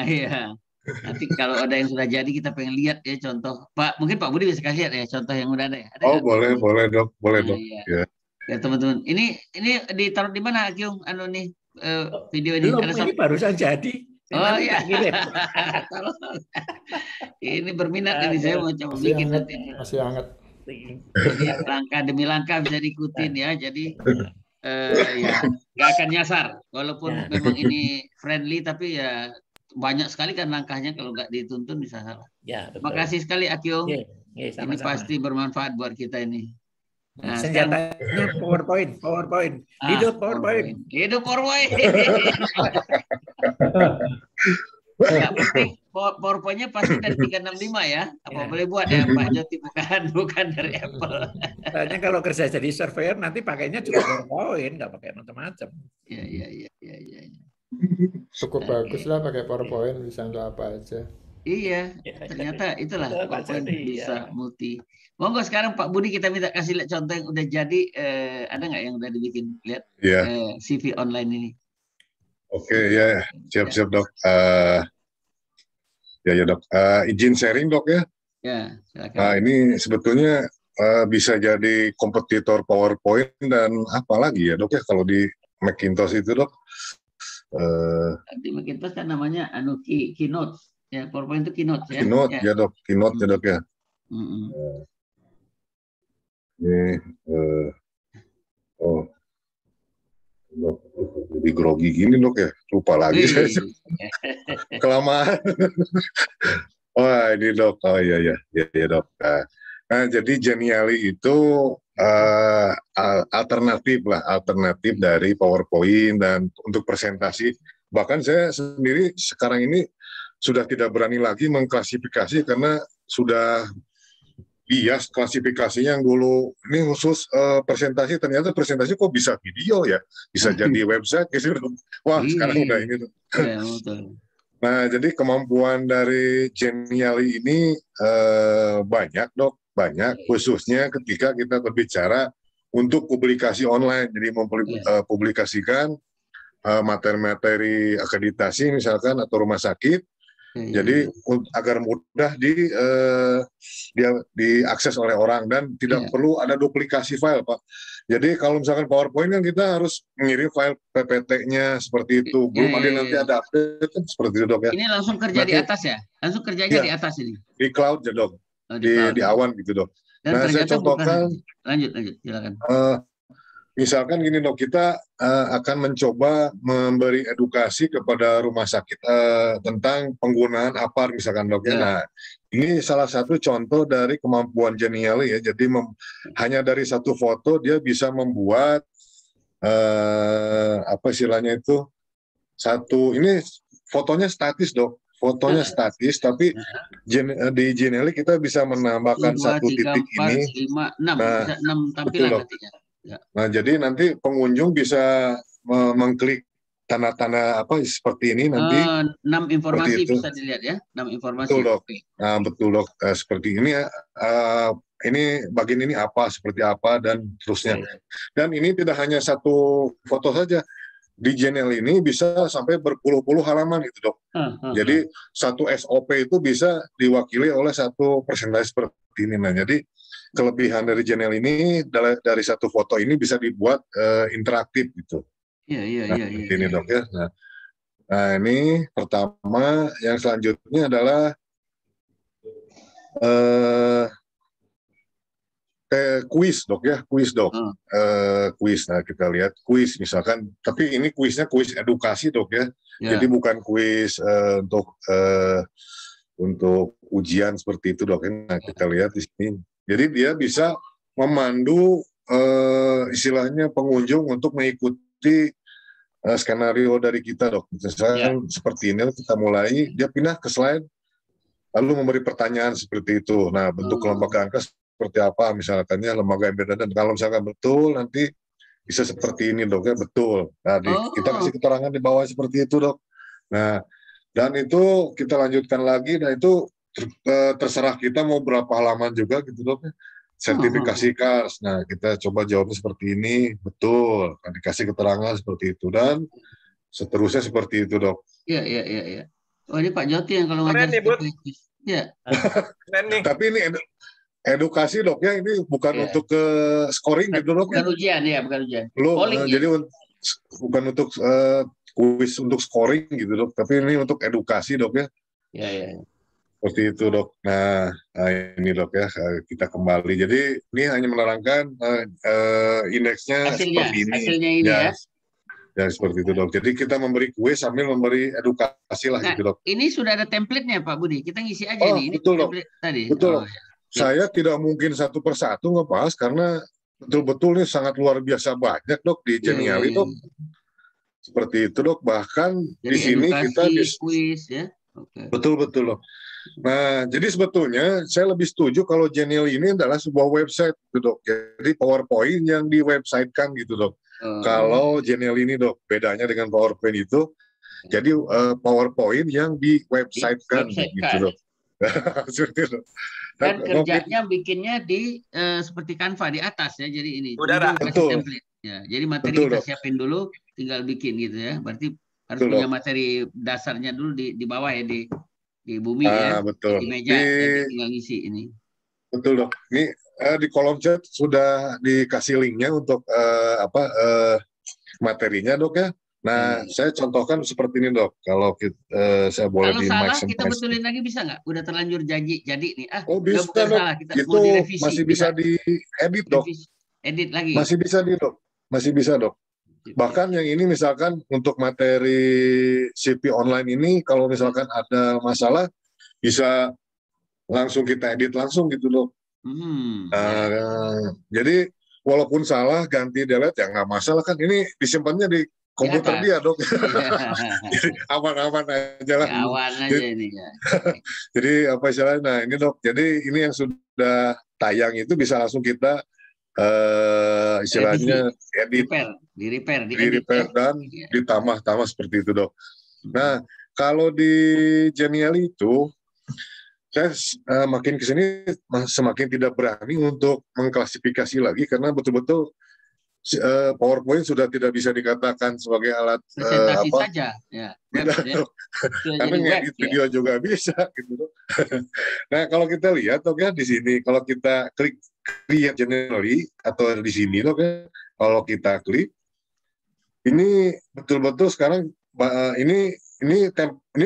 iya. Nanti kalau ada yang sudah jadi kita pengen lihat ya contoh. Pak, mungkin Pak Budi bisa kasih lihat ya contoh yang udah ada ya. Ada boleh Dok, boleh Dok. Iya. Ya teman-teman, ini ditaruh di mana Akim nih video ini? Belum, ini barusan jadi. Oh iya. Ini berminat ini saya mau coba bikin nanti. Masih hangat. Jadi langkah demi langkah bisa diikutin ya. Jadi ya nggak akan nyasar. Walaupun memang ini friendly tapi ya banyak sekali kan langkahnya kalau nggak dituntun bisa salah. Ya, terima kasih sekali Akyung. Sama-sama. Ini pasti bermanfaat buat kita ini. Nah, senjatanya PowerPoint. Hidup PowerPoint. Hidup PowerPoint. Nggak penting PowerPoint-nya pasti dari 365 ya. Apa boleh buat ya Pak Joti, bukan dari Apple. Soalnya kalau kerja jadi surveyor nanti pakainya juga PowerPoint, nggak pakai macam-macam. Iya. Cukup bagus lah pakai PowerPoint, bisa untuk apa aja. Iya, ternyata itulah PowerPoint bisa multi. Monggo sekarang Pak Budi kita minta kasih lihat contoh yang udah jadi, ada nggak yang udah dibikin lihat CV online ini? Oke, ya, siap Dok. Ya Dok, izin sharing Dok ya. Ya, silakan. Nah ini sebetulnya bisa jadi kompetitor PowerPoint dan apa lagi ya Dok ya kalau di Macintosh itu Dok. Di Macintosh kan namanya Keynote. Ya, PowerPoint itu Keynote ya. Keynote ya Dok, Keynote ya Dok ya. Ini Dok, jadi grogi gini Dok ya, lupa lagi saya. Kelamaan. Wah ini Dok, oh iya Dok. Nah jadi Genially itu alternatif dari PowerPoint dan untuk presentasi. Bahkan saya sendiri sekarang ini sudah tidak berani lagi mengklasifikasi karena sudah bias klasifikasinya yang dulu ini khusus presentasi, ternyata presentasi kok bisa video ya, bisa jadi website gitu. Wah sekarang udah ini tuh. Nah jadi kemampuan dari Genially ini banyak Dok, banyak khususnya ketika kita berbicara untuk publikasi online, jadi mempublikasikan materi-materi akreditasi misalkan atau rumah sakit. Jadi agar mudah diakses oleh orang dan tidak perlu ada duplikasi file Pak. Jadi kalau misalkan PowerPoint kan kita harus mengirim file PPT-nya seperti itu. Belum ada nanti ada update kan seperti itu Dok ya. Ini langsung kerja di atas ya? Langsung kerjanya di atas ini? Di cloud ya Dok. Di awan gitu Dok. Dan nah saya contohkan. Lanjut silakan. Misalkan gini Dok, kita akan mencoba memberi edukasi kepada rumah sakit tentang penggunaan APAR misalkan Dok ya. Nah, ini salah satu contoh dari kemampuan Genially ya. Jadi hanya dari satu foto dia bisa membuat apa istilahnya itu ini fotonya statis Dok. Fotonya statis, tapi di Genially kita bisa menambahkan 1, 2, 3, titik 4, ini. 5, 6, nah, 6 tampilan nantinya. Ya. Nah, jadi nanti pengunjung bisa mengklik tanda-tanda apa seperti ini nanti. 6 informasi bisa dilihat ya, 6 informasi. Betul Dok. Nah, betul Dok. Seperti ini ini bagian ini apa, seperti apa dan terusnya. Dan ini tidak hanya satu foto saja. Di Genially ini bisa sampai berpuluh-puluh halaman gitu Dok. Jadi satu SOP itu bisa diwakili oleh satu presentasi seperti ini. Nah, jadi kelebihan dari Genially ini dari satu foto ini bisa dibuat interaktif gitu. Iya. Ini Dok ya. Nah ini pertama, yang selanjutnya adalah kuis Dok ya, kuis Dok. Kuis. Nah kita lihat kuis misalkan, tapi ini kuisnya kuis edukasi Dok ya. Jadi bukan kuis untuk ujian seperti itu Dok. Nah kita lihat di sini. Jadi dia bisa memandu istilahnya pengunjung untuk mengikuti skenario dari kita Dok. Misalnya seperti ini kita mulai, dia pindah ke slide, lalu memberi pertanyaan seperti itu. Nah bentuk kelembagaan seperti apa misalkannya lembaga embedded, dan kalau misalkan betul nanti bisa seperti ini dok ya, betul. Nah, kita kasih keterangan di bawah seperti itu dok. Nah, dan itu kita lanjutkan lagi, dan itu terserah kita mau berapa halaman juga gitu dok. Sertifikasi KARS. Nah, kita coba jawabnya seperti ini, betul. Nah, dikasih keterangan seperti itu, dan seterusnya seperti itu dok. Iya. Oh, ini Pak Joti yang kalau ngajar seperti itu. Ya. Tapi ini edukasi dok ya, ini bukan untuk ke scoring gitu dok. Bukan ujian ya, bukan ujian. Belum, jadi bukan untuk kuis untuk scoring gitu dok, tapi ini untuk edukasi dok ya. Iya. Seperti itu dok. Nah ini dok ya, kita kembali. Jadi ini hanya menerangkan indeksnya seperti ini. Hasilnya ini ya. Ya seperti itu dok. Jadi kita memberi kuis sambil memberi edukasi lah gitu dok. Ini sudah ada template-nya Pak Budi. Kita ngisi aja nih. Ini betul dok. Tadi. Betul. Saya tidak mungkin satu persatu ngebahas karena betul-betul ini sangat luar biasa banyak dok di Geniali dok. Seperti itu dok. Bahkan jadi di sini kita kuis ya. Betul dok. Nah, jadi sebetulnya saya lebih setuju kalau Genial ini adalah sebuah website gitu dok. Jadi PowerPoint yang di website-kan gitu dok. Kalau Genial ini dok, bedanya dengan PowerPoint itu, jadi PowerPoint yang di website-kan gitu dok. Seperti itu. Dan kerjanya bikinnya di seperti Canva di atas ya, jadi ini. Betul. Ya, jadi materi kita siapin dulu, tinggal bikin gitu ya. Berarti harus punya materi dasarnya dulu di bawah ya, di bumi ya, betul. Di meja, tinggal ngisi ini. Betul dok. Ini di kolom chat sudah dikasih linknya untuk materinya dok ya. Nah, saya contohkan seperti ini dok. Kalau saya boleh kalau di salah kita betulin lagi bisa nggak? Udah terlanjur jadi nih. Bisa dok. Salah, kita itu masih bisa diedit dok. Edit lagi. Masih bisa dok. Masih bisa dok. Bahkan yang ini misalkan untuk materi CP online ini, kalau misalkan ada masalah bisa langsung kita edit langsung gitu dok. Jadi walaupun salah ganti delete ya nggak masalah kan, ini disimpannya di komputer dia dok. Jadi aman-aman aja lah. Aman aja ini ya. Jadi apa istilahnya? Nah ini dok. Jadi ini yang sudah tayang itu bisa langsung kita istilahnya edit, di repair dan ditambah seperti itu dok. Nah kalau di Genial itu saya makin kesini semakin tidak berani untuk mengklasifikasi lagi karena betul-betul PowerPoint sudah tidak bisa dikatakan sebagai alat presentasi saja ya. Karena ngedit video juga bisa gitu. Nah kalau kita lihat dok ya di sini, kalau kita klik create generally atau di sini dok ya, kalau kita klik ini betul-betul sekarang ini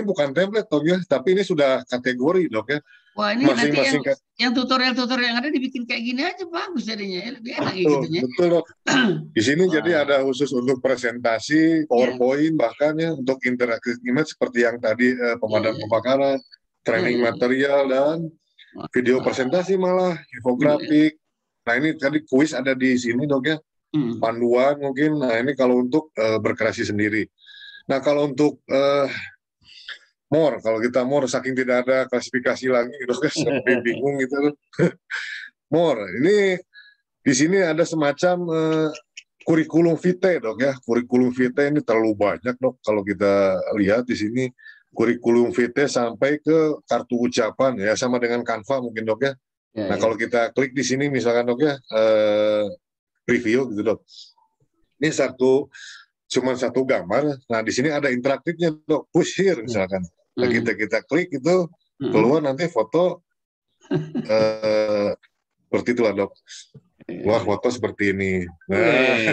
bukan template dok ya, tapi ini sudah kategori dok ya. Wah ini nanti yang tutorial yang ada dibikin kayak gini aja bagus jadinya, lebih enak gitu ya. Betul dok. Di sini jadi ada khusus untuk presentasi, PowerPoint, bahkan ya untuk interactive image seperti yang tadi pemadam kebakaran, training material dan video presentasi malah infografik. Nah ini tadi kuis ada di sini dok ya, panduan mungkin. Nah ini kalau untuk berkreasi sendiri. Nah kalau untuk kalau kita saking tidak ada klasifikasi lagi gitu kan, sampai bingung gitu. Ini di sini ada semacam kurikulum vitae dok ya. Kurikulum vitae ini terlalu banyak dok. Kalau kita lihat di sini kurikulum vitae sampai ke kartu ucapan ya, sama dengan Canva mungkin dok ya. Nah kalau kita klik di sini misalkan dok ya, preview gitu dok. Ini cuma satu gambar. Nah di sini ada interaktifnya dok, push here misalkan. Nah, kita klik itu keluar nanti foto seperti itulah dok. Wah foto seperti ini. Nah,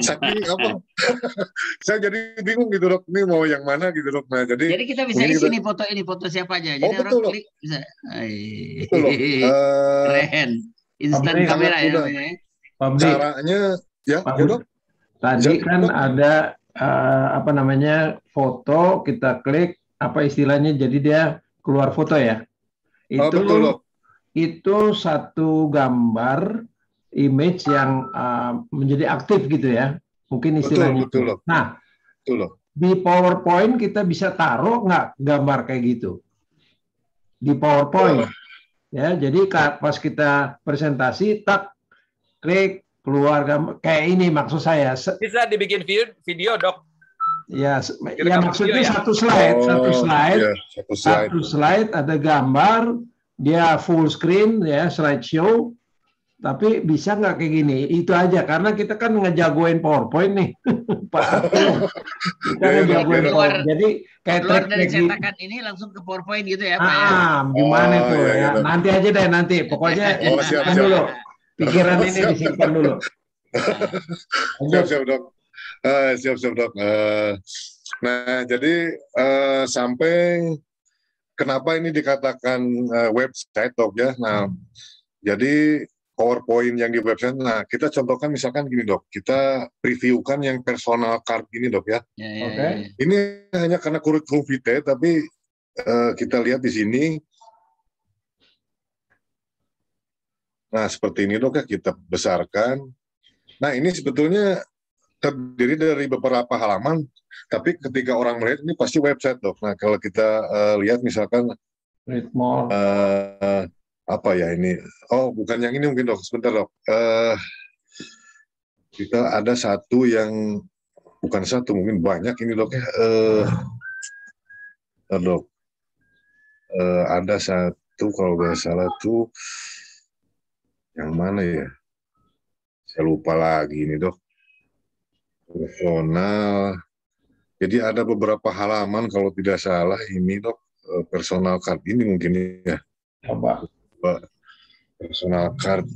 saking apa? Saya jadi bingung gitu dok. Ini mau yang mana gitu dok. Nah jadi kita bisa isi nih foto siapa aja. Jadi betul, orang klik bisa. Betul, keren. Instan kamera ya. Caranya ya dok. Tadi kan ada foto, kita klik istilahnya, jadi dia keluar foto ya. Itu satu gambar image yang menjadi aktif gitu ya, mungkin istilahnya. Betul. Nah, di PowerPoint kita bisa taruh nggak gambar kayak gitu di PowerPoint ya. Jadi pas kita presentasi klik keluar kayak ini maksud saya. Bisa dibikin video Dok. Ya, ya maksudnya ya? Satu slide ada gambar, dia full screen ya, slideshow. Tapi bisa nggak kayak gini? Itu aja, karena kita kan ngejagoin PowerPoint nih, Pak. Kita ngejagoin PowerPoint. Jadi kayak keluar dari cetakan ini langsung ke PowerPoint gitu ya, Pak ya? Gimana tuh ya? Nanti aja deh nanti. Pokoknya simpan dulu. Pikiran ini disimpan dulu. Siap, Dok. Siap, Dok. Nah, jadi sampai kenapa ini dikatakan website, Dok ya? Nah, jadi PowerPoint yang di website. Nah, kita contohkan misalkan gini, Dok. Kita previewkan yang personal card ini, Dok ya. Oke. Ini hanya karena kurikulum vitae, tapi kita lihat di sini. Nah, seperti ini, Dok ya, kita besarkan. Nah, ini sebetulnya terdiri dari beberapa halaman, tapi ketika orang melihat ini pasti website, Dok. Nah, kalau kita lihat misalkan read more. Apa ya ini? Oh, bukan yang ini mungkin, Dok. Sebentar, Dok. Kita ada satu yang bukan satu, mungkin banyak ini, Dok ya. Dok. Ada satu kalau nggak salah tuh yang mana ya? Saya lupa lagi ini, Dok. Personal. Jadi ada beberapa halaman kalau tidak salah ini, Dok. Personal card ini mungkin ya. Coba. Personal card.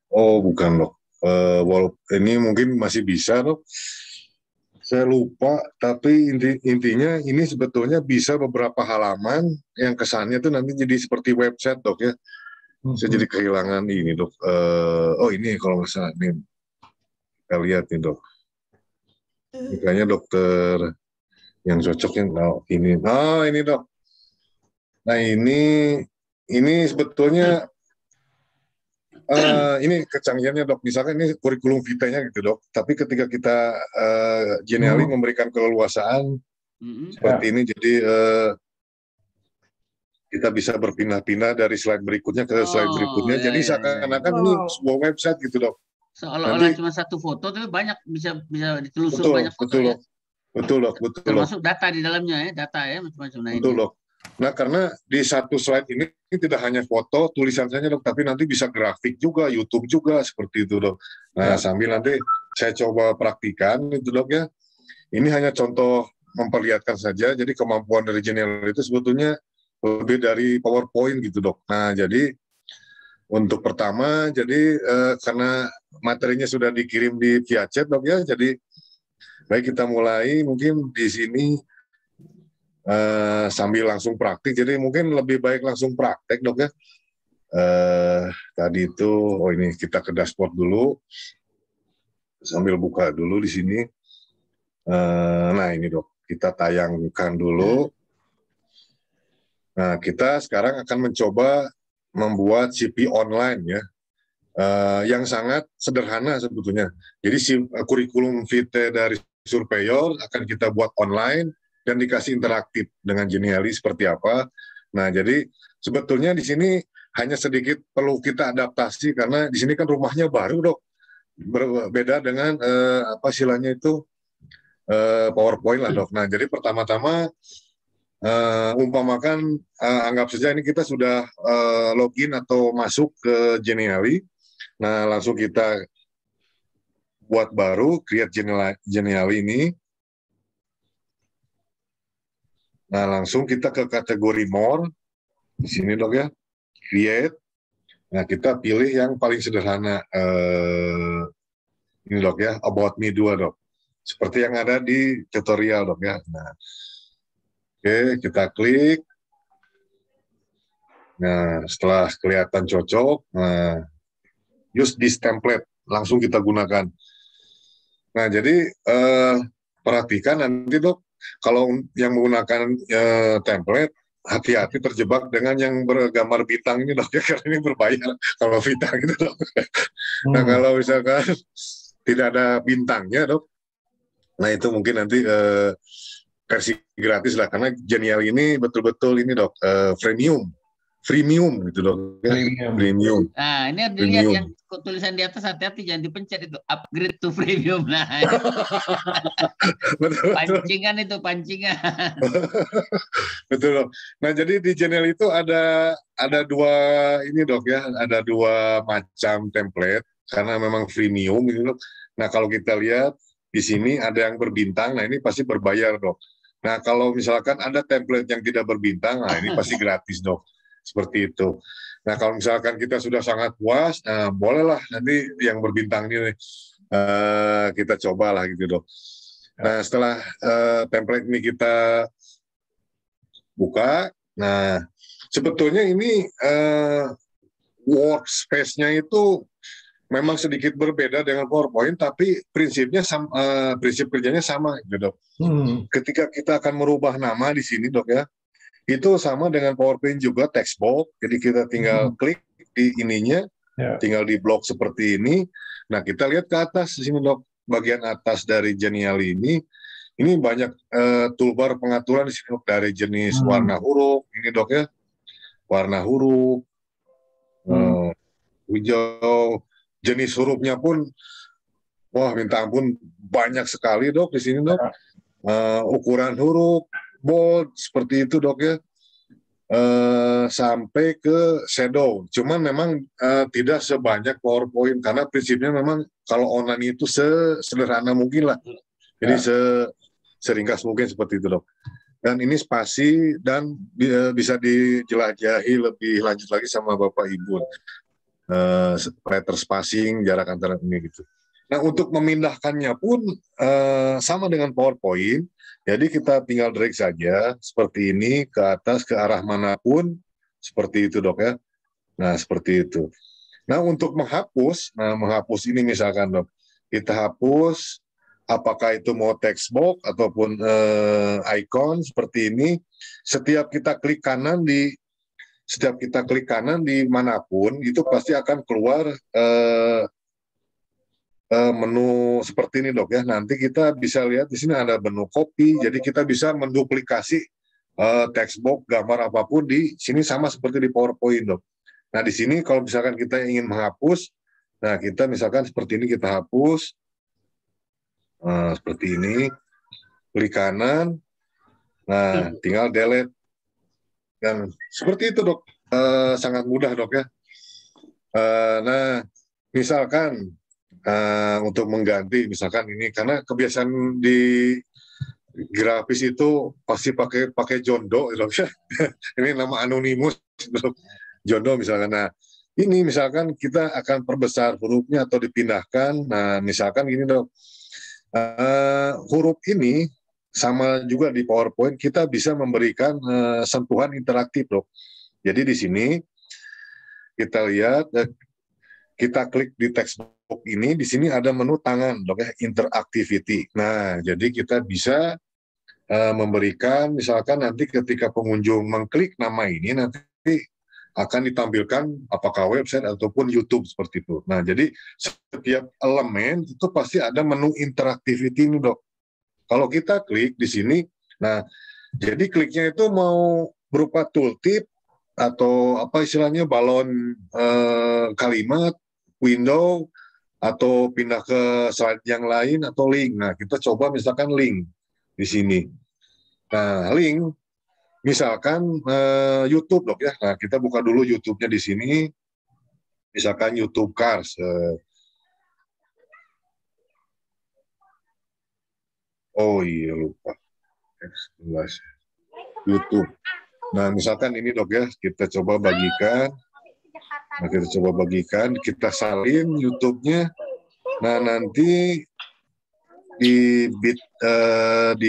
Oh, bukan, Dok. Ini mungkin masih bisa, Dok. Saya lupa, tapi intinya ini sebetulnya bisa beberapa halaman yang kesannya itu nanti jadi seperti website, Dok ya. Saya jadi kehilangan ini, Dok. Oh, ini kalau nggak salah nih. Kita lihat nih, Dok. Ini kayaknya dokter yang cocok yang ini. Oh, ini, Dok. Nah, ini sebetulnya ini kecanggihannya, Dok. Misalkan ini kurikulum vitae-nya gitu, Dok. Tapi ketika kita Genially memberikan keleluasaan seperti ini, jadi kita bisa berpindah-pindah dari slide berikutnya ke slide berikutnya. Jadi seakan-akan ini sebuah website gitu, Dok. Seolah-olah cuma satu foto, tapi banyak bisa ditelusur banyak foto. Betul, ya? Betul, Dok. Termasuk data di dalamnya ya, data ya macam-macam. Betul, Dok. Nah, karena di satu slide ini tidak hanya foto, tulisan saja, Dok, tapi nanti bisa grafik juga, YouTube juga, seperti itu, Dok. Nah, sambil nanti saya coba praktikan itu, Dok ya. Ini hanya contoh memperlihatkan saja, jadi kemampuan dari Genially itu sebetulnya lebih dari PowerPoint gitu, Dok. Nah, jadi untuk pertama, jadi karena materinya sudah dikirim via chat, Dok ya, jadi baik kita mulai mungkin di sini sambil langsung praktik. Jadi mungkin lebih baik langsung praktek, Dok ya. Tadi itu, oh ini kita ke dashboard dulu, sambil buka dulu di sini. Nah ini, Dok, kita tayangkan dulu. Nah, kita sekarang akan mencoba membuat CP online ya, yang sangat sederhana sebetulnya. Jadi kurikulum vitae dari surveyor akan kita buat online dan dikasih interaktif dengan Genially seperti apa. Nah, jadi sebetulnya di sini hanya sedikit perlu kita adaptasi karena di sini kan rumahnya baru, Dok. Berbeda dengan apa istilahnya itu PowerPoint lah, Dok. Nah, jadi pertama-tama umpamakan anggap saja ini kita sudah login atau masuk ke Genially. Nah, langsung kita buat baru create Genially ini. Nah, langsung kita ke kategori more di sini, Dok ya, create. Nah, kita pilih yang paling sederhana ini, Dok ya, about me 2, Dok, seperti yang ada di tutorial, Dok ya. Nah, oke, kita klik. Nah, setelah kelihatan cocok, nah, use this template, langsung kita gunakan. Nah, jadi perhatikan nanti, Dok, kalau yang menggunakan template, hati-hati terjebak dengan yang bergambar bintang ini, Dok, ya, karena ini berbayar kalau bintang gitu, Dok. Nah, kalau misalkan tidak ada bintangnya, Dok, nah itu mungkin nanti versi gratis lah, karena Genial ini betul-betul ini dok, freemium gitu dok. Premium. Nah, ini ada lihat yang tulisan di atas, hati-hati jangan dipencet itu, upgrade to premium. Nah, betul, pancingan itu, pancingan. Betul dok. Nah, jadi di Genial itu ada dua ini dok ya, ada dua macam template karena memang freemium gitu dok. Nah, kalau kita lihat di sini ada yang berbintang, nah ini pasti berbayar dok. Nah, kalau misalkan ada template yang tidak berbintang, nah ini pasti gratis dok. Seperti itu. Nah, kalau misalkan kita sudah sangat puas, nah bolehlah nanti yang berbintang ini kita cobalah gitu dok. Nah, setelah template ini kita buka, nah sebetulnya ini workspace-nya itu memang sedikit berbeda dengan PowerPoint, tapi prinsipnya prinsip kerjanya sama gitu dok. Ketika kita akan merubah nama di sini dok ya, itu sama dengan PowerPoint juga, text box. Jadi kita tinggal klik di ininya, tinggal di blok seperti ini. Nah, kita lihat ke atas di sini dok, bagian atas dari Genial ini banyak toolbar pengaturan di sini dok, dari jenis warna huruf, ini dok ya, warna huruf, hijau, jenis hurufnya pun, wah minta ampun banyak sekali dok di sini dok. Ukuran huruf, bold, seperti itu dok ya, sampai ke shadow. Cuman memang tidak sebanyak PowerPoint, karena prinsipnya memang kalau online itu sesederhana mungkin lah. Jadi seringkas mungkin seperti itu dok. Dan ini spasi dan bisa dijelajahi lebih lanjut lagi sama Bapak Ibu. Letter spacing, jarak antara ini gitu. Nah, untuk memindahkannya pun sama dengan PowerPoint. Jadi kita tinggal drag saja seperti ini ke atas, ke arah manapun, seperti itu dok ya. Nah, seperti itu. Nah, untuk menghapus, menghapus ini misalkan dok, kita hapus, apakah itu mau text box ataupun icon seperti ini. Setiap kita klik kanan di manapun, itu pasti akan keluar menu seperti ini dok ya. Nanti kita bisa lihat di sini ada menu copy, jadi kita bisa menduplikasi text box, gambar apapun di sini sama seperti di PowerPoint dok. Nah, di sini kalau misalkan kita ingin menghapus, nah kita misalkan seperti ini, kita hapus seperti ini, klik kanan, nah tinggal delete, dan seperti itu dok. Sangat mudah dok ya. Nah, misalkan untuk mengganti, misalkan ini, karena kebiasaan di grafis itu pasti pakai Jondo dok ya. Ini nama anonimus dok. Jondo misalkan. Nah, ini misalkan kita akan perbesar hurufnya atau dipindahkan. Nah, misalkan gini dok, huruf ini sama juga di PowerPoint, kita bisa memberikan sentuhan interaktif dok. Jadi di sini kita lihat, kita klik di text box ini, di sini ada menu tangan dok ya, interactivity. Nah, jadi kita bisa memberikan, misalkan nanti ketika pengunjung mengklik nama ini, nanti akan ditampilkan apakah website ataupun YouTube seperti itu. Nah, jadi setiap elemen itu pasti ada menu interactivity ini dok. Kalau kita klik di sini, nah jadi kliknya itu mau berupa tooltip atau apa istilahnya, balon kalimat, window, atau pindah ke slide yang lain, atau link. Nah, kita coba misalkan link di sini. Nah, link misalkan YouTube dok ya. Nah, kita buka dulu YouTube-nya di sini. Misalkan YouTube Cars. Oh iya lupa. YouTube. Nah, misalkan ini dok ya, kita coba bagikan. Nah, kita coba bagikan, kita salin YouTube-nya. Nah, nanti di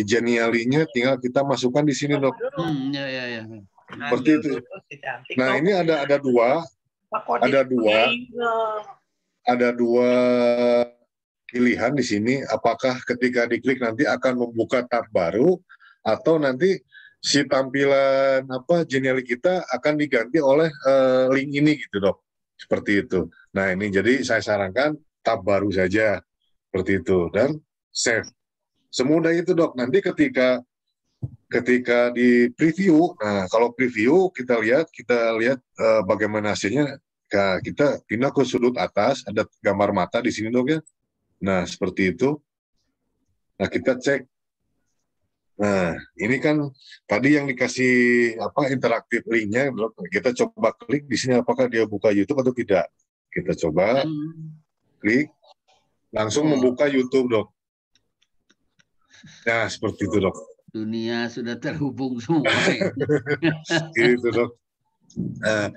Genial-nya tinggal kita masukkan di sini dok. Ya. Seperti itu. Nah, ini ada dua pilihan di sini. Apakah ketika diklik nanti akan membuka tab baru, atau nanti si tampilan Genial kita akan diganti oleh link ini gitu dok. Seperti itu. Nah, ini jadi saya sarankan tab baru saja seperti itu, dan save. Semudah itu dok. Nanti ketika ketika di preview, nah kalau preview kita lihat bagaimana hasilnya. Nah, kita pindah ke sudut atas, ada gambar mata di sini dok ya. Nah seperti itu. Nah kita cek. Nah ini kan tadi yang dikasih interaktif linknya, dok. Kita coba klik di sini apakah dia buka YouTube atau tidak. Kita coba klik, langsung membuka YouTube dok. Nah seperti itu dok. Dunia sudah terhubung semua. Gitu dok. Nah,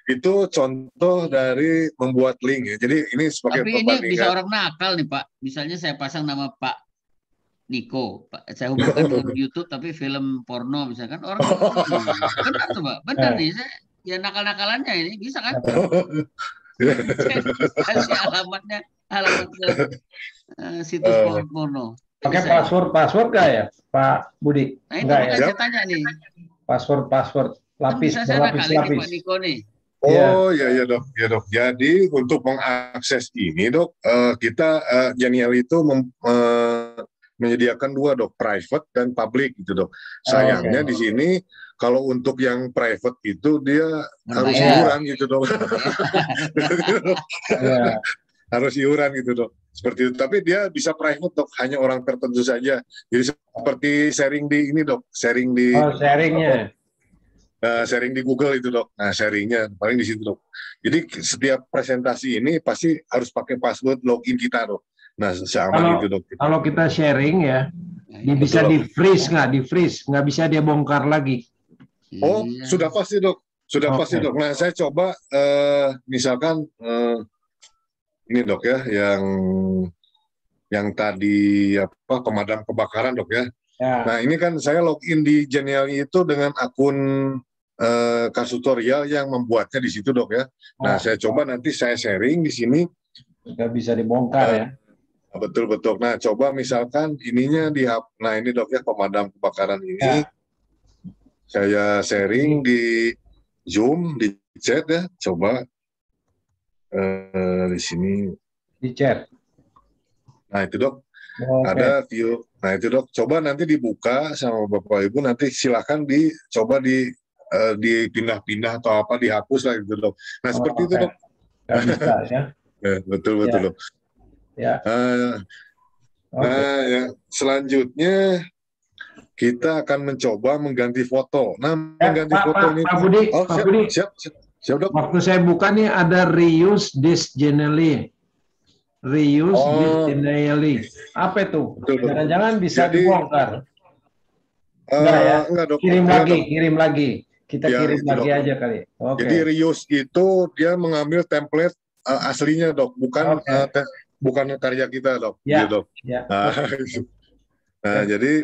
itu contoh dari membuat link ya. Jadi ini sebagai perbandingan. Tapi ini bisa orang nakal nih Pak. Misalnya saya pasang nama Pak Niko, saya hubungkan dengan YouTube tapi film porno misalkan orang benar tuh Pak, benar nih saya ya nakal-nakalannya ini bisa kan? Kasih alamat situs porno. Pakai password nggak ya Pak Budi? Nah itu makanya saya tanya nih. Password lapis berlapis. Pak Niko nih. Oh ya dok. Jadi untuk mengakses ini dok, kita Genial itu menyediakan dua dok, private dan public gitu dok. Sayangnya di sini kalau untuk yang private itu dia harus iuran gitu dok. Harus iuran gitu dok. Seperti itu. Tapi dia bisa private dok, hanya orang tertentu saja. Jadi seperti sharing di ini dok, sharing di. Sharingnya. Sharing di Google itu dok. Nah sharingnya paling di situ dok. Jadi setiap presentasi ini pasti harus pakai password login kita dok. Nah sama itu dok. Kalau kita sharing ya, bisa di freeze nggak bisa dia bongkar lagi. Oh sudah pasti dok, pasti dok. Nah saya coba misalkan ini dok ya, yang tadi pemadam kebakaran dok ya. Nah ini kan saya login di Genial itu dengan akun Kasutorial yang membuatnya di situ dok ya. Nah saya coba nanti saya sharing di sini. Nggak bisa dibongkar ya. Betul. Nah coba misalkan ininya nah ini dok ya, pemadam kebakaran ini. Saya sharing di Zoom, di chat ya. Coba di sini. Di chat. Nah itu dok. Ada view. Nah itu dok, coba nanti dibuka sama Bapak Ibu, nanti silakan dicoba dipindah-pindah atau apa, dihapus lah gitu dok. Nah seperti itu dok. Nggak bisa ya. Betul dok. Ya. Nah ya, selanjutnya kita akan mencoba mengganti foto. Nah mengganti foto ini. Pak Budi, siap dok. Waktu saya buka nih ada reuse this generally. Apa itu? Jangan-jangan bisa dibongkar. Enggak dok. Kirim lagi. Kita kirim lagi dok. Aja kali. Jadi reuse itu dia mengambil template aslinya dok, bukan karya kita dok. Ya. Dok. Ya. Jadi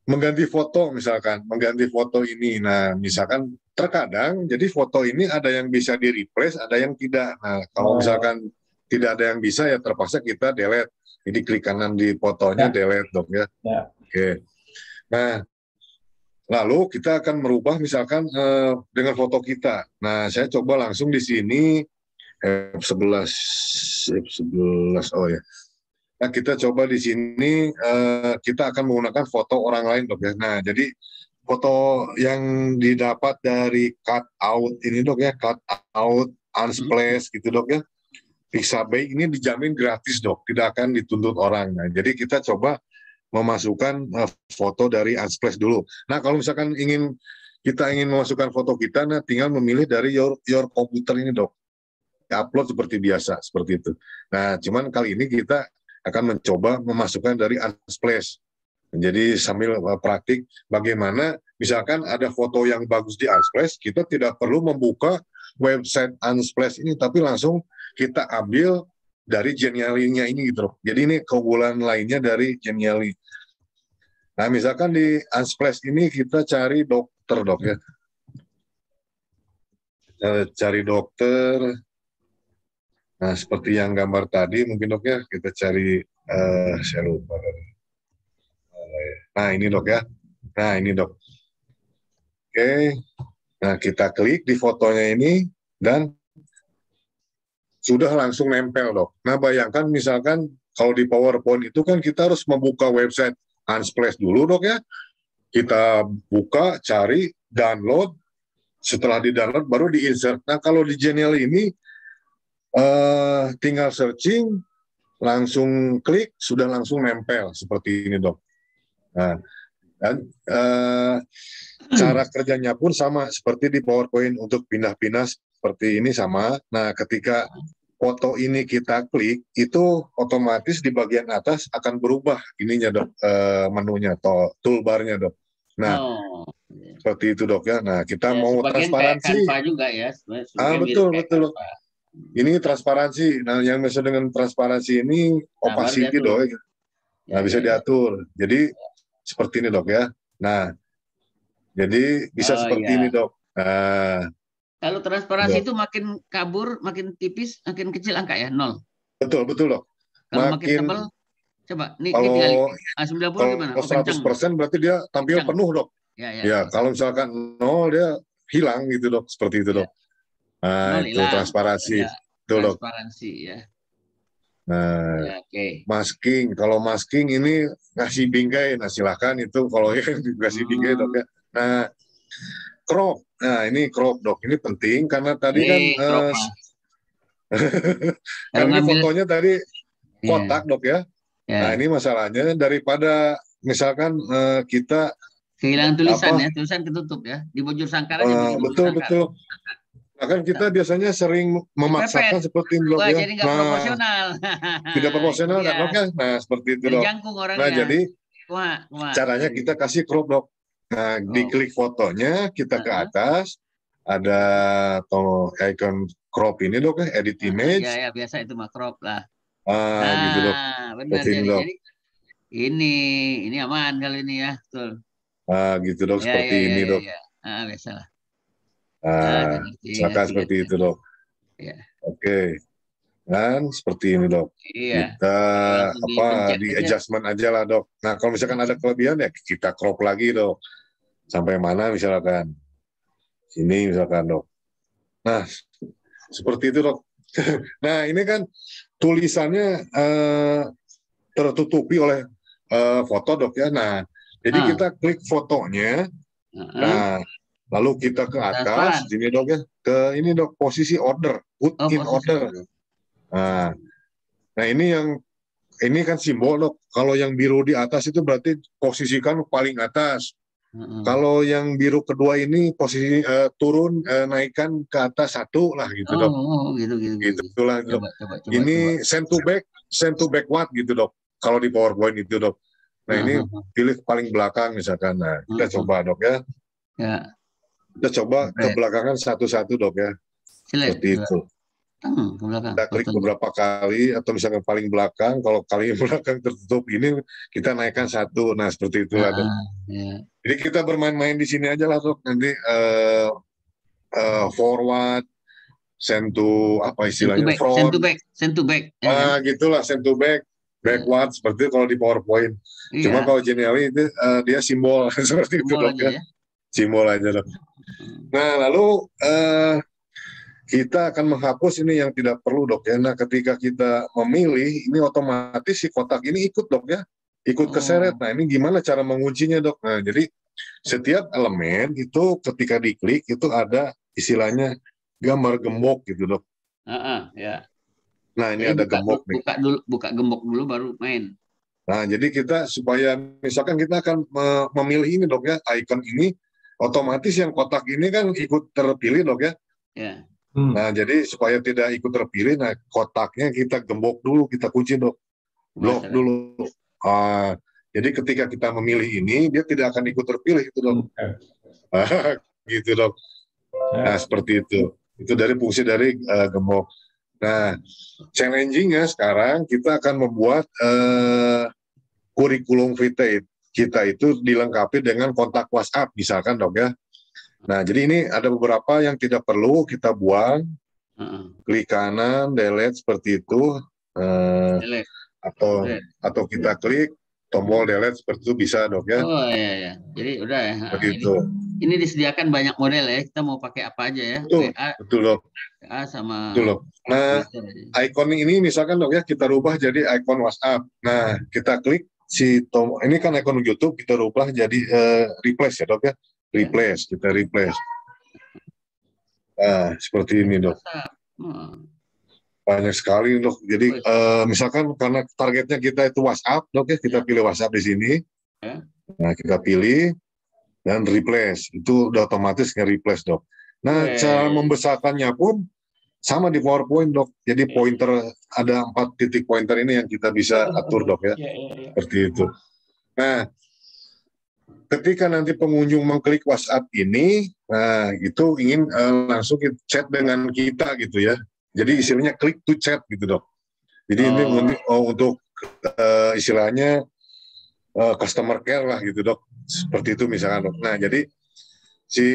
mengganti foto misalkan, mengganti foto ini. Nah misalkan terkadang jadi foto ini ada yang bisa di replace, ada yang tidak. Nah kalau misalkan tidak ada yang bisa ya terpaksa kita delete. Jadi klik kanan di fotonya delete dok ya. Oke. Nah lalu kita akan merubah misalkan dengan foto kita. Nah saya coba langsung di sini F11 oh ya. Nah kita coba di sini kita akan menggunakan foto orang lain dok ya. Nah jadi foto yang didapat dari cut out ini dok ya, cut out, unsplash gitu dok ya, Pixabay ini dijamin gratis dok, tidak akan dituntut orang. Nah jadi kita coba memasukkan foto dari unsplash dulu. Nah kalau misalkan kita ingin memasukkan foto kita, nah tinggal memilih dari your komputer ini dok, upload seperti biasa seperti itu. Nah cuman kali ini kita akan mencoba memasukkan dari unsplash. Jadi sambil praktik bagaimana misalkan ada foto yang bagus di Unsplash, kita tidak perlu membuka website Unsplash ini, tapi langsung kita ambil dari Genially-nya ini gitu. Jadi ini keunggulan lainnya dari Genially. Nah misalkan di Unsplash ini kita cari dokter dok ya. Cari dokter. Nah seperti yang gambar tadi mungkin dok ya, kita cari saya lupa. Nah ini dok ya, nah ini dok. Oke, nah kita klik di fotonya ini dan sudah langsung nempel dok. Nah bayangkan misalkan Kalau di PowerPoint itu kan kita harus membuka website Unsplash dulu dok ya. Kita buka, cari, download. Setelah di-download baru di-insert. Nah kalau di Genial ini tinggal searching, langsung klik, sudah langsung nempel seperti ini dok. Nah, dan cara kerjanya pun sama seperti di PowerPoint untuk pindah-pindah seperti ini sama. Nah, ketika foto ini kita klik, itu otomatis di bagian atas akan berubah ininya dok, menunya atau toolbarnya dok. Nah, seperti itu dok ya. Nah, kita mau transparansi. Juga ya. Betul betul. Ini transparansi. Nah, yang maksud dengan transparansi ini opacity dok. Nah, bisa diatur. Jadi seperti ini dok ya. Nah, jadi bisa seperti ini dok. Nah, kalau transparansi itu makin kabur, makin tipis, makin kecil angka ya, 0. Betul dok. Kalau makin tebal, coba nih kalau 90 gimana? Kalau 100% berarti dia tampil kencang. Penuh dok. Ya, kalau misalkan 0 dia hilang gitu dok, seperti itu dok. Nah, itu transparansi. Itu dok. Transparansi ya. Nah, masking. Kalau masking ini ngasih bingkai, nah silahkan itu kalau yang dikasih bingkai dok ya. Nah, crop. Nah, ini crop dok. Ini penting karena tadi kan karena fotonya tadi kotak dok ya. Nah, ini masalahnya daripada misalkan kita kehilangan tulisan ya, tulisan ketutup ya, di bujur sangkar aja. Betul. Bahkan kita biasanya sering memaksakan seperti ini dok ya. Jadi nggak proporsional. Tidak proporsional kan dok ya. Nah, seperti itu dok. Nah, jadi caranya kita kasih crop dok. Nah, diklik fotonya, kita ke atas, ada icon crop ini dok ya, edit image. Ya, biasa itu mah crop lah. Gitu dok. Benar. Jadi ini aman kali ini ya, betul. Gitu dok, seperti ini dok. Biasalah. Silakan seperti itu dok. Oke. Dan seperti ini dok. Kita di adjustment aja lah dok. Nah kalau misalkan ada kelebihan ya kita crop lagi dok. Sampai mana misalkan. Sini misalkan dok. Nah seperti itu dok. Nah ini kan tulisannya tertutupi oleh foto dok ya. Nah jadi kita klik fotonya. Nah lalu kita ke atas, sini dok ya. Ke ini dok posisi order, put in order. Nah ini kan simbol dok. Kalau yang biru di atas itu berarti posisikan paling atas. Kalau yang biru kedua ini posisi turun naikkan ke atas 1 lah gitu dok. Gitu lah dok. Ini send to backward gitu dok. Kalau di PowerPoint itu dok. Nah ini pilih paling belakang misalkan. Nah kita coba dok ya. Kita coba ke belakangan satu-satu dok ya. Seperti itu. Kita klik beberapa kali atau misalkan paling belakang, kalau kali belakang tertutup ini kita naikkan 1. Nah seperti itulah dok. Jadi kita bermain-main di sini aja lah dok. Nanti forward, send to apa istilahnya front, send to back. Gitulah send to back, backward seperti itu kalau di PowerPoint. Cuma kalau Genially itu dia simbol seperti itu dok ya. Simbol aja dok. Nah lalu kita akan menghapus ini yang tidak perlu dok ya. Nah ketika kita memilih ini otomatis si kotak ini ikut dok ya, ikut keseret. Nah ini gimana cara menguncinya dok? Nah jadi setiap elemen itu ketika diklik itu ada istilahnya gambar gembok gitu dok. Ya. Nah ini ada gembok nih. Buka gembok dulu baru main. Nah jadi kita supaya misalkan kita akan memilih ini dok ya, icon ini otomatis yang kotak ini kan ikut terpilih dok ya. Nah jadi supaya tidak ikut terpilih, nah kotaknya kita gembok dulu, kita kunci dok, blok dulu. Jadi ketika kita memilih ini, dia tidak akan ikut terpilih itu dok. Gitu dok. Nah seperti itu. Itu dari fungsi dari gembok. Nah challenging-nya sekarang kita akan membuat kurikulum vitae kita itu dilengkapi dengan kontak WhatsApp misalkan dok ya. Nah, jadi ini ada beberapa yang tidak perlu kita buang, klik kanan, delete seperti itu, atau kita klik tombol delete seperti itu bisa dok ya. Jadi udah ya. Begitu. ini disediakan banyak model ya. Kita mau pakai apa aja ya? Betul dok. WA sama. Betul dok. Nah, icon ini misalkan dok ya kita rubah jadi icon WhatsApp. Nah, kita klik si ini kan icon YouTube, kita rubah jadi replace ya dok ya. Replace, kita replace. Nah, seperti ini dok. Banyak sekali dok. Jadi misalkan karena targetnya kita itu WhatsApp dok ya, kita pilih WhatsApp di sini. Nah, kita pilih dan replace. Itu udah otomatis nge-replace dok. Nah, cara membesarkannya pun sama di PowerPoint dok. Jadi pointer, ada 4 titik pointer ini yang kita bisa atur dok ya. Seperti itu. Nah, ketika nanti pengunjung mengklik WhatsApp ini, nah itu ingin langsung chat dengan kita gitu ya. Jadi istilahnya klik to chat gitu dok. Jadi ini untuk istilahnya customer care lah gitu dok. Seperti itu misalkan dok. Nah jadi si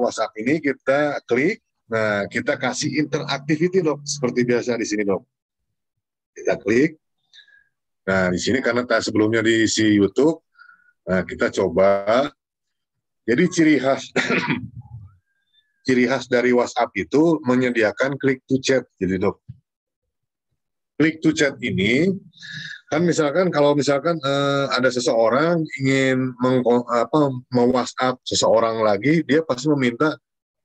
WhatsApp ini kita klik, nah kita kasih interactivity dok. Seperti biasa di sini dok. Kita klik. Nah di sini karena sebelumnya diisi YouTube. Nah, kita coba. Jadi ciri khas dari WhatsApp itu menyediakan click to chat. Jadi dok, click to chat ini kan misalkan kalau misalkan ada seseorang ingin mau WhatsApp seseorang lagi, dia pasti meminta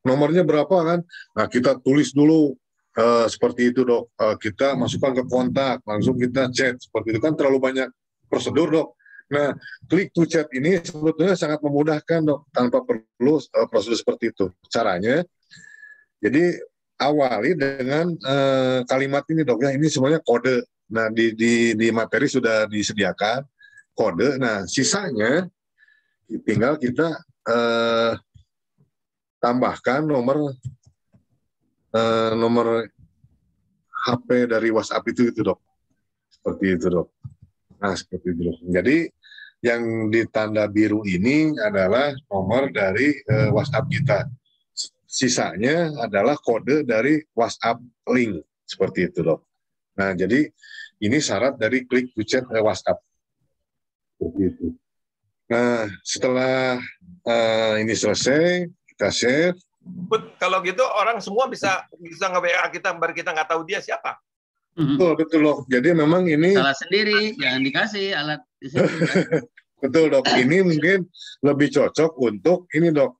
nomornya berapa kan? Nah kita tulis dulu seperti itu dok. Kita masukkan ke kontak, langsung kita chat. Seperti itu kan terlalu banyak prosedur dok. Nah, klik to chat ini sebetulnya sangat memudahkan dok, tanpa perlu prosedur seperti itu. Caranya, jadi awali dengan kalimat ini dok ya, ini semuanya kode. Nah, di materi sudah disediakan kode. Nah, sisanya tinggal kita tambahkan nomor HP dari WhatsApp itu dok. Seperti itu dok. Nah, seperti itu dok. Jadi yang ditanda biru ini adalah nomor dari WhatsApp kita. Sisanya adalah kode dari WhatsApp link. Seperti itu dok. Nah, jadi ini syarat dari klik to chat WhatsApp. Seperti itu. Nah, setelah ini selesai, kita save. Kalau gitu orang semua bisa nge-WA kita, baru kita nggak tahu dia siapa. Betul dok. Jadi memang ini salah sendiri, jangan dikasih alat di sini. Betul dok. Ini mungkin lebih cocok untuk ini dok,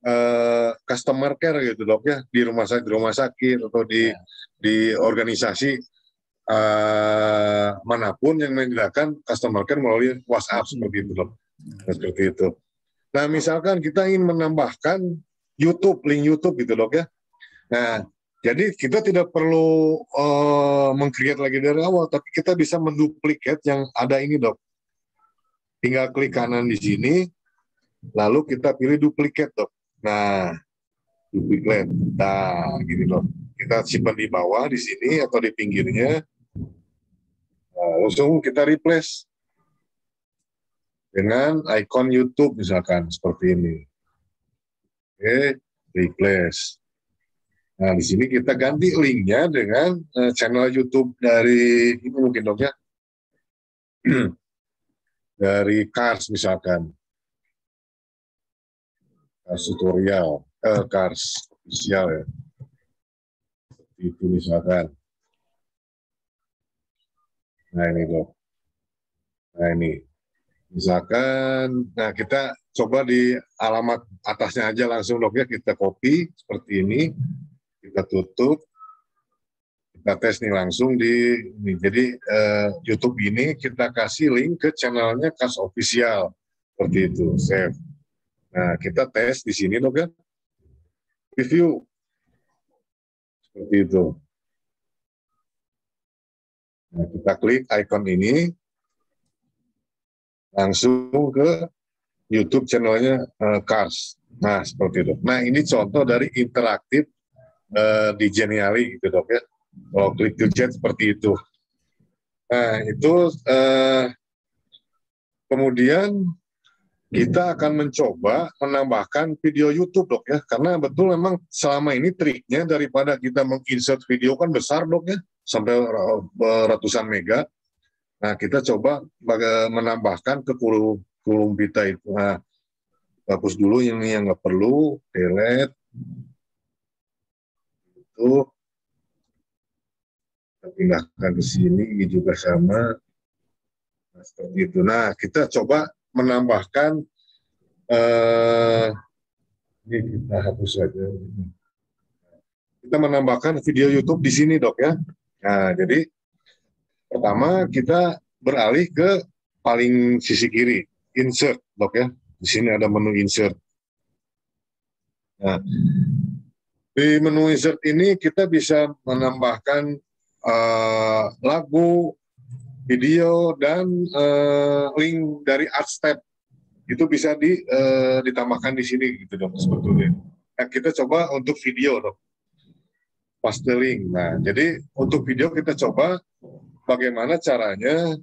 customer care gitu dok ya, di rumah sakit atau di organisasi manapun yang menyediakan customer care melalui WhatsApp seperti itu dok. Seperti itu. Nah misalkan kita ingin menambahkan YouTube, link YouTube gitu dok ya. Nah jadi kita tidak perlu meng-create lagi dari awal, tapi kita bisa menduplikat yang ada ini dok. Tinggal klik kanan di sini, lalu kita pilih duplikat dok. Nah, duplikat, nah gini dok. Kita simpan di bawah di sini atau di pinggirnya, nah, langsung kita replace dengan icon YouTube misalkan seperti ini. Oke, replace. Nah, di sini kita ganti linknya dengan channel YouTube dari ini mungkin dok ya, dari Cars misalkan, Cars tutorial, Cars official ya, itu misalkan. Nah ini dok, nah ini, misalkan, nah kita coba di alamat atasnya aja langsung dok ya, kita copy seperti ini. Kita tutup, kita tes nih langsung di ini. Jadi YouTube ini kita kasih link ke channelnya Cars Official seperti itu, save. Nah kita tes di sini dok ya, review seperti itu. Nah kita klik icon ini, langsung ke YouTube channelnya Cars. Nah seperti itu. Nah ini contoh dari interaktif di Geniali gitu dok ya. Oh, klik to chat seperti itu. Nah itu kemudian kita akan mencoba menambahkan video YouTube dok ya, karena betul memang selama ini triknya daripada kita menginsert video kan besar dok ya, sampai ratusan mega. Nah kita coba menambahkan ke kolom kita itu. Nah hapus dulu ini yang nggak perlu, delete. Itu kita pindahkan ke sini, ini juga sama. Nah, seperti itu. Nah, kita coba menambahkan, ini kita hapus saja. Kita menambahkan video YouTube di sini, Dok, ya. Nah, jadi pertama kita beralih ke paling sisi kiri, insert, Dok, ya. Di sini ada menu insert. Nah, di menu insert ini kita bisa menambahkan lagu, video, dan link dari Artstep. Itu bisa ditambahkan di sini, gitu, Dok, sebetulnya. Nah, kita coba untuk video, Dok. Paste link. Nah, jadi untuk video kita coba bagaimana caranya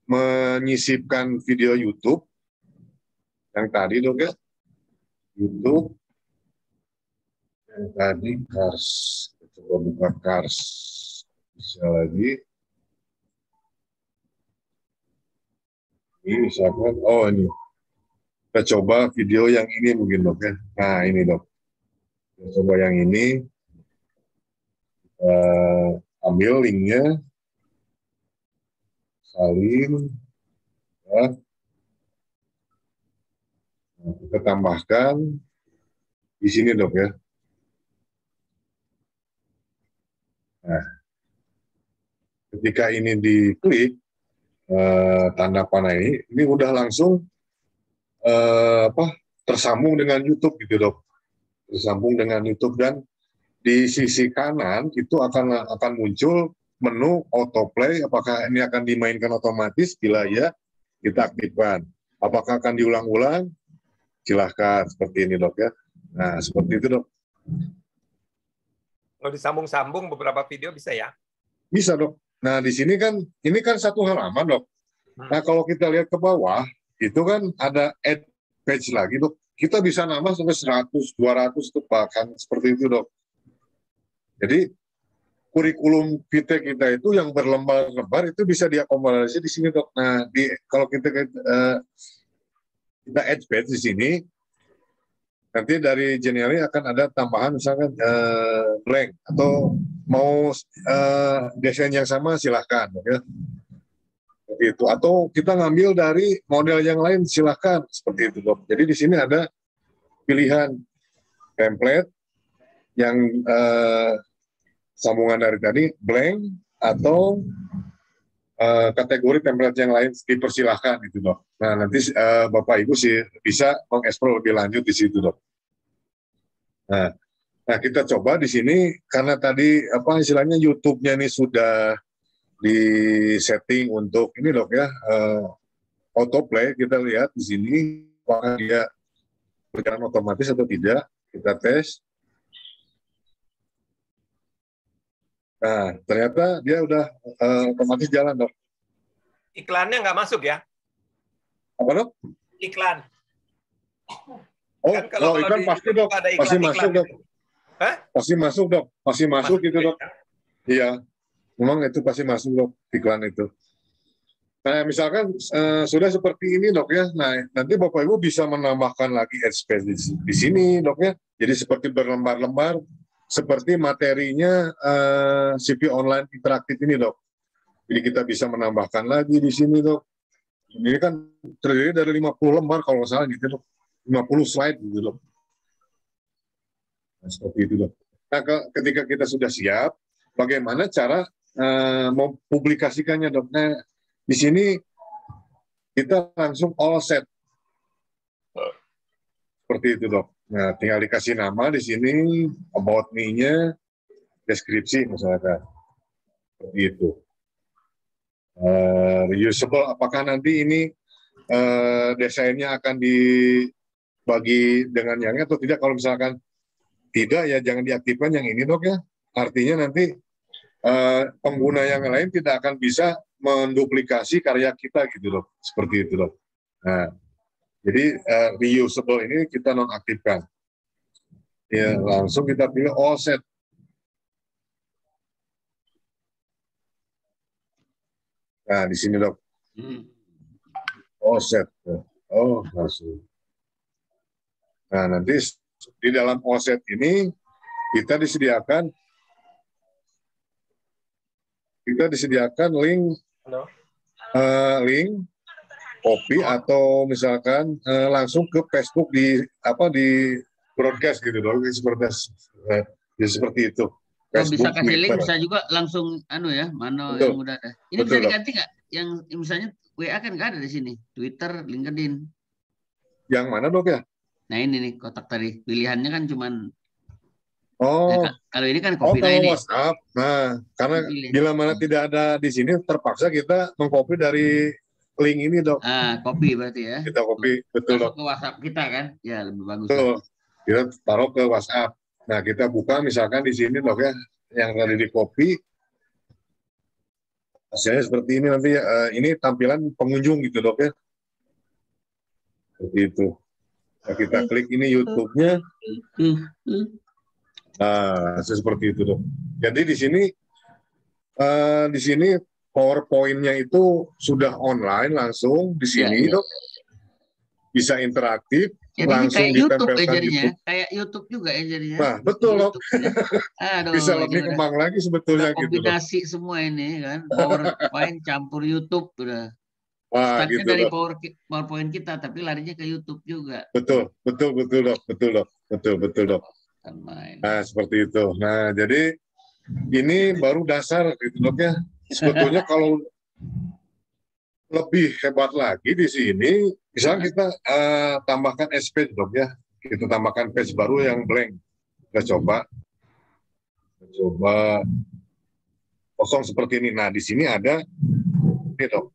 menyisipkan video YouTube yang tadi, Dok, ya. YouTube yang tadi Cars. Kita coba buka Cars. Bisa lagi. Ini misalkan, oh ini. Kita coba video yang ini mungkin, Dok, ya. Nah, ini, Dok. Kita coba yang ini. Ambil linknya. Salin. Ya. Nah, kita tambahkan di sini, Dok, ya. Nah, ketika ini diklik tanda panah ini udah langsung tersambung dengan YouTube, gitu, Dok. Tersambung dengan YouTube, dan di sisi kanan itu akan muncul menu autoplay. Apakah ini akan dimainkan otomatis? Bila ya, kita aktifkan. Apakah akan diulang-ulang? Silahkan, seperti ini, Dok, ya. Nah, seperti itu, Dok. Kalau disambung-sambung beberapa video bisa ya? Bisa, Dok. Nah, di sini kan, ini kan satu halaman, Dok. Nah, kalau kita lihat ke bawah, itu kan ada add page lagi, Dok. Kita bisa nambah sampai 100, 200, bahkan seperti itu, Dok. Jadi, kurikulum kita itu yang berlembar-lembar itu bisa diakomodasi di sini, Dok. Nah, kalau kita add page di sini, nanti dari Genially akan ada tambahan misalkan blank, atau mau desain yang sama silahkan, ya. Seperti itu. Atau kita ngambil dari model yang lain silahkan, seperti itu, Dok. Jadi di sini ada pilihan template yang sambungan dari tadi blank, atau kategori template yang lain dipersilahkan, gitu, Dok. Nah, nanti Bapak Ibu sih bisa mengeksplor lebih lanjut di situ, Dok. Nah, kita coba di sini karena tadi istilahnya YouTube-nya ini sudah di setting untuk ini, Dok, ya, autoplay. Kita lihat di sini apakah dia berjalan otomatis atau tidak. Kita tes. Nah, ternyata dia udah otomatis jalan, Dok. Iklannya nggak masuk ya? Apa, Dok? Iklan. Oh, kan kalau iklan pasti, Dok. Pasti masuk, Dok. Hah? Pasti masuk, Dok. Pasti masuk itu, Dok. Iya. Memang itu pasti masuk, Dok, iklan itu. Nah, misalkan sudah seperti ini, Dok, ya. Nah, nanti Bapak Ibu bisa menambahkan lagi ad space di sini, Dok, ya. Jadi seperti berlembar-lembar, seperti materinya CV online interaktif ini, Dok. Jadi kita bisa menambahkan lagi di sini, Dok. Ini kan terdiri dari 50 lembar kalau nggak salah, gitu, Dok. 50 slide, gitu, Dok. Nah, seperti itu, Dok. Nah, ketika kita sudah siap, bagaimana cara mempublikasikannya, Dok? Nah, di sini kita langsung all set. Seperti itu, Dok. Nah, tinggal dikasih nama di sini, about me-nya, deskripsi misalkan. Seperti itu. Reusable, apakah nanti ini desainnya akan dibagi dengan yang atau tidak? Kalau misalkan tidak, ya jangan diaktifkan yang ini, Dok, ya. Artinya nanti pengguna yang lain tidak akan bisa menduplikasi karya kita, gitu, Dok. Seperti itu, Dok. Nah, jadi reusable ini kita nonaktifkan. Ya, langsung kita pilih all set. Nah, di sini, Dok. All set. Oh, langsung. Nah, nanti di dalam offset ini kita disediakan link copy atau misalkan langsung ke Facebook di broadcast gitu dong, seperti itu. Facebook, bisa kasih Twitter. Link, bisa juga langsung mana betul, yang udah ada. Ini betul, bisa diganti nggak? Yang misalnya WA kan nggak ada di sini, Twitter, LinkedIn. Yang mana dok ya? Nah ini nih kotak tadi, pilihannya kan cuman. Nah, kalau ini kan copy kalau WhatsApp. Nah, karena bila mana tidak ada di sini, terpaksa kita mengcopy dari link ini dok. Copy berarti ya. Kita copy, betul dok. Ke WhatsApp kita kan, ya lebih bagus. Betul. Kita taruh ke WhatsApp. Nah, kita buka misalkan di sini dok ya, yang tadi di copy. Hasilnya seperti ini nanti ini tampilan pengunjung gitu dok ya. Seperti itu. Nah, kita klik ini YouTube-nya. Nah, seperti itu dok. Jadi di sini PowerPoint-nya itu sudah online langsung di sini dok. Bisa interaktif. Jadi langsung kayak YouTube ya jadinya, kayak YouTube juga ya jadinya. Nah, betul loh. Bisa lebih kembang lagi sebetulnya gitu. Kombinasi semua ini kan, PowerPoint campur YouTube udah. Wah, startnya gitu dari dok. PowerPoint kita, tapi larinya ke YouTube juga. Betul dok. Nah, seperti itu. Nah, jadi ini baru dasar gitu dok ya. Sebetulnya kalau lebih hebat lagi di sini, misalnya kita tambahkan page dok ya, kita tambahkan page baru yang blank. Kita coba kosong seperti ini. Nah di sini ada ini dok,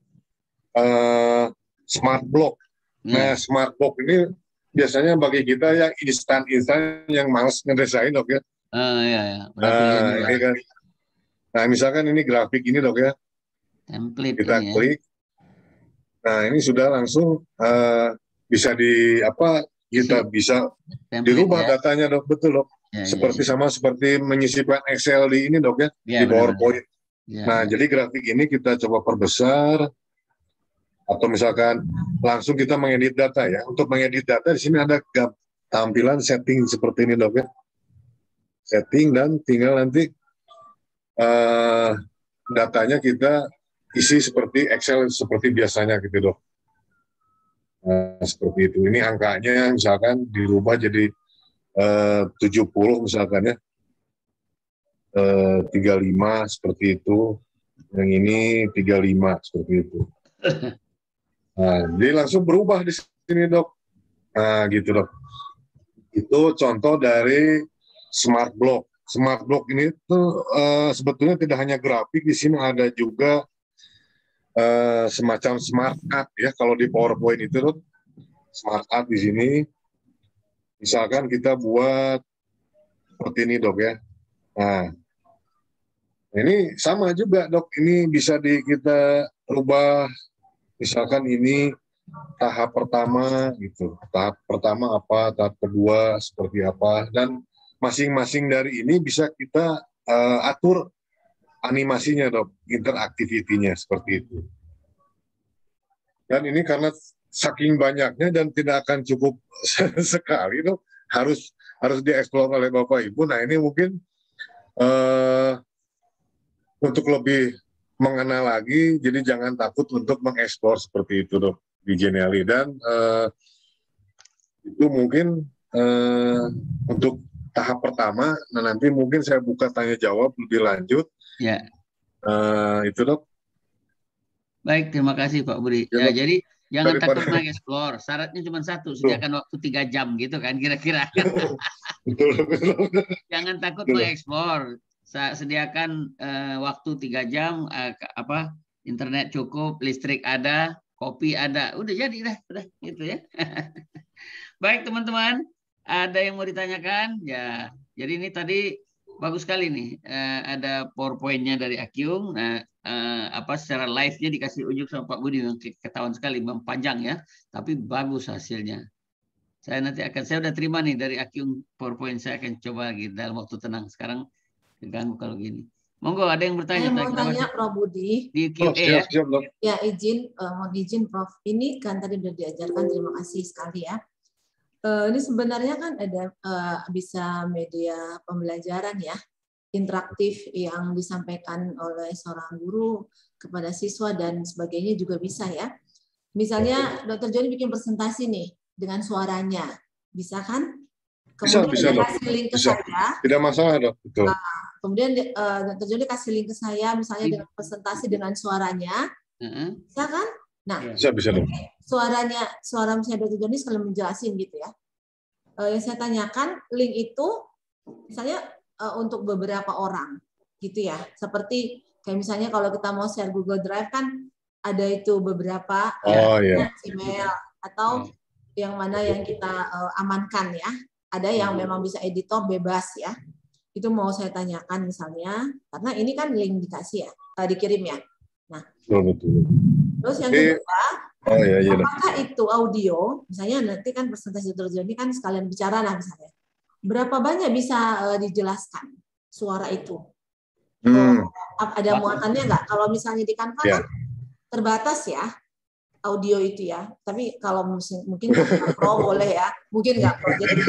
smart block. Nah smart block ini biasanya bagi kita yang instan yang males ngedesain dok ya. Iya. Ini kan. Nah misalkan ini grafik ini dok ya, template kita ini, klik. Nah ini sudah langsung bisa kita bisa dirubah datanya dok, betul dok. Seperti menyisipkan Excel di ini dok ya, di PowerPoint. Nah jadi grafik ini kita coba perbesar, atau misalkan langsung kita mengedit data ya. Untuk mengedit data di sini ada tampilan setting seperti ini dok ya. Setting dan tinggal nanti datanya kita isi seperti Excel seperti biasanya gitu dok. Nah, seperti itu. Ini angkanya misalkan dirubah jadi 70 misalkan ya. 35 seperti itu. Yang ini 35 seperti itu. Nah, jadi langsung berubah di sini dok. Nah gitu dok. Itu contoh dari smart block. Smart block ini tuh sebetulnya tidak hanya grafik, di sini ada juga semacam smart art ya. Kalau di PowerPoint itu dok, smart art di sini. Misalkan kita buat seperti ini dok ya. Nah, ini sama juga dok. Ini bisa kita rubah. Misalkan ini tahap pertama gitu. Tahap pertama apa, tahap kedua seperti apa, dan masing-masing dari ini bisa kita atur animasinya dok, interaktivitinya seperti itu. Dan ini karena saking banyaknya dan tidak akan cukup sekali dok, harus dieksplor oleh Bapak Ibu. Nah ini mungkin untuk lebih mengenal lagi, jadi jangan takut untuk mengeksplor seperti itu dok di Genially. Dan itu mungkin untuk tahap pertama. Nah nanti mungkin saya buka tanya jawab lebih lanjut. Ya. Itu dok. Baik, terima kasih Pak Budi. Ya, jadi jangan takut mengeksplor. Syaratnya cuma satu, sediakan waktu 3 jam gitu kan kira-kira. Betul. Jangan takut mengeksplor. Sediakan waktu 3 jam, internet cukup, listrik ada, kopi ada, udah jadi udah gitu ya. Baik teman-teman, ada yang mau ditanyakan? Ya, jadi ini tadi bagus sekali nih, ada PowerPoint-nya dari Akyung. Nah, secara live-nya dikasih unjuk sama Pak Budi, ketahuan sekali panjang ya, tapi bagus hasilnya. Saya udah terima nih dari Akyung PowerPoint, saya akan coba lagi dalam waktu tenang. Sekarang terganggu kalau gini. Monggo, ada yang bertanya? Saya mau tanya Prof Budi. Di Q&A ya. Izin, mohon izin Prof. Ini kan tadi sudah diajarkan, terima kasih sekali ya. Ini sebenarnya kan ada bisa media pembelajaran ya, interaktif yang disampaikan oleh seorang guru kepada siswa dan sebagainya juga bisa ya. Misalnya Dr. Joni bikin presentasi nih dengan suaranya, bisa kan? Kemudian bisa, dia kasih link ke saya. Tidak masalah, Dok. Betul. Kemudian Dr. Joni kasih link ke saya, misalnya dengan presentasi dengan suaranya, bisa kan? Nah, bisa Dok. Suara misalnya Dr. Joni sekalian menjelasin gitu ya. Yang saya tanyakan, link itu misalnya untuk beberapa orang, gitu ya. Seperti kayak misalnya kalau kita mau share Google Drive kan ada itu beberapa email atau yang mana yang kita amankan ya. Ada yang memang bisa editor bebas ya. Itu mau saya tanyakan misalnya, karena ini kan link dikasih ya, dikirim ya. Nah, betul. Terus yang kedua, apakah itu audio? Misalnya nanti kan presentasi Dr. Joni kan sekalian bicara lah misalnya. Berapa banyak bisa dijelaskan suara itu? Ada muatannya nggak? Kalau misalnya di Canva kan terbatas ya audio itu ya. Tapi kalau mungkin nggak pro boleh ya. Mungkin nggak pro. Jadi,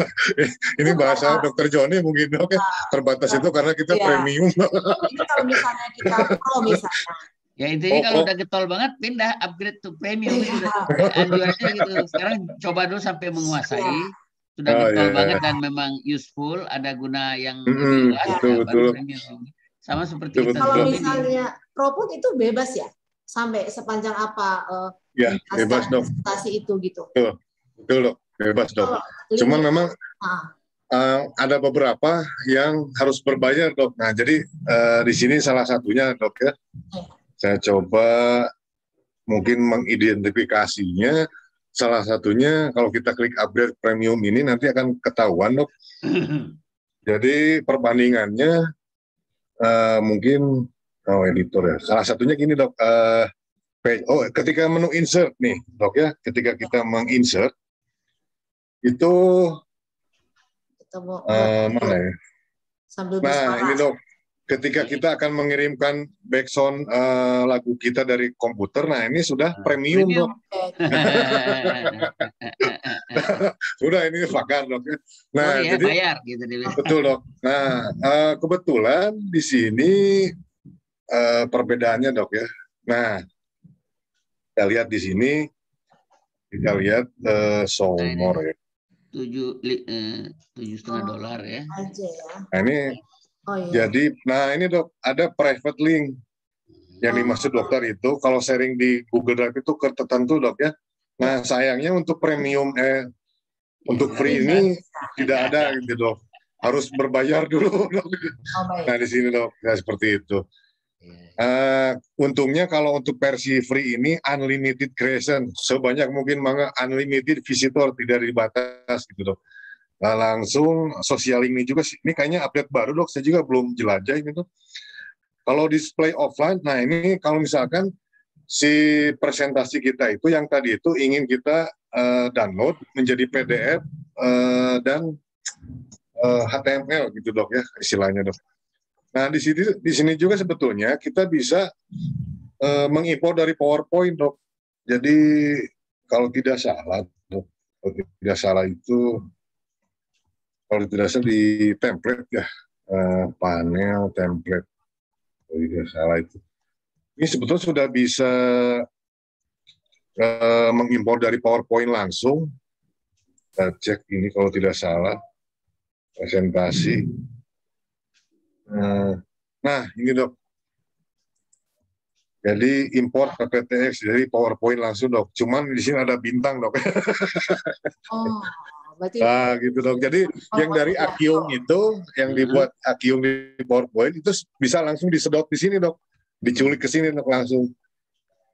ini bahasa Dr. Joni mungkin Dok ya. Terbatas itu karena kita premium. Ini kalau misalnya kita pro misalnya. Ya intinya kalau udah getol banget pindah upgrade to premium anjurannya gitu. Sekarang coba dulu sampai menguasai. Sudah getol banget dan memang useful, ada guna yang jelas, baru premium. Sama seperti kita. Kalau misalnya pro pun itu bebas ya, sampai sepanjang apa bebas Dok. Presentasi itu gitu. Betul Dok, bebas Dok. Cuman memang ada beberapa yang harus berbayar Dok. Nah jadi di sini salah satunya Dok ya. Saya coba mungkin mengidentifikasinya. Salah satunya kalau kita klik upgrade premium ini nanti akan ketahuan Dok. Jadi perbandingannya mungkin editor ya. Salah satunya gini Dok. Ketika menu insert nih Dok ya. Ketika kita menginsert itu mana ya? Nah ini Dok. Ketika kita akan mengirimkan background lagu kita dari komputer, nah ini sudah premium Dok. Sudah ini bakar Dok. Nah jadi bayar gitu. Betul Dok. Nah kebetulan di sini perbedaannya Dok ya. Nah kita lihat di sini, kita lihat sonor ya. $7,5 ya. Nah ini. Jadi, nah ini Dok, ada private link yang dimaksud dokter itu kalau sharing di Google Drive itu tertentu Dok ya. Nah sayangnya untuk premium untuk free ini tidak ada gitu Dok, harus berbayar dulu Dok. Nah di sini Dok, ya seperti itu. Untungnya kalau untuk versi free ini unlimited creation, sebanyak mungkin unlimited visitor, tidak dibatas gitu Dok. Nah, langsung social ini juga ini kayaknya update baru Dok, saya juga belum jelajah ini Dok. Kalau display offline, nah ini kalau misalkan si presentasi kita itu yang tadi itu ingin kita download menjadi PDF dan HTML gitu Dok ya istilahnya Dok. Nah di sini juga sebetulnya kita bisa mengimpor dari PowerPoint Dok. Jadi kalau tidak salah Dok, kalau tidak salah di template ya, panel template, kalau tidak salah itu. Ini sebetulnya sudah bisa mengimpor dari PowerPoint langsung. Kita cek ini kalau tidak salah, presentasi. Nah ini Dok. Jadi import PPTX dari PowerPoint langsung Dok. Cuman di sini ada bintang Dok. Nah gitu Dok. Jadi yang dari Akium itu, yang dibuat Akium di PowerPoint itu bisa langsung disedot di sini Dok, diculik ke sini Dok langsung.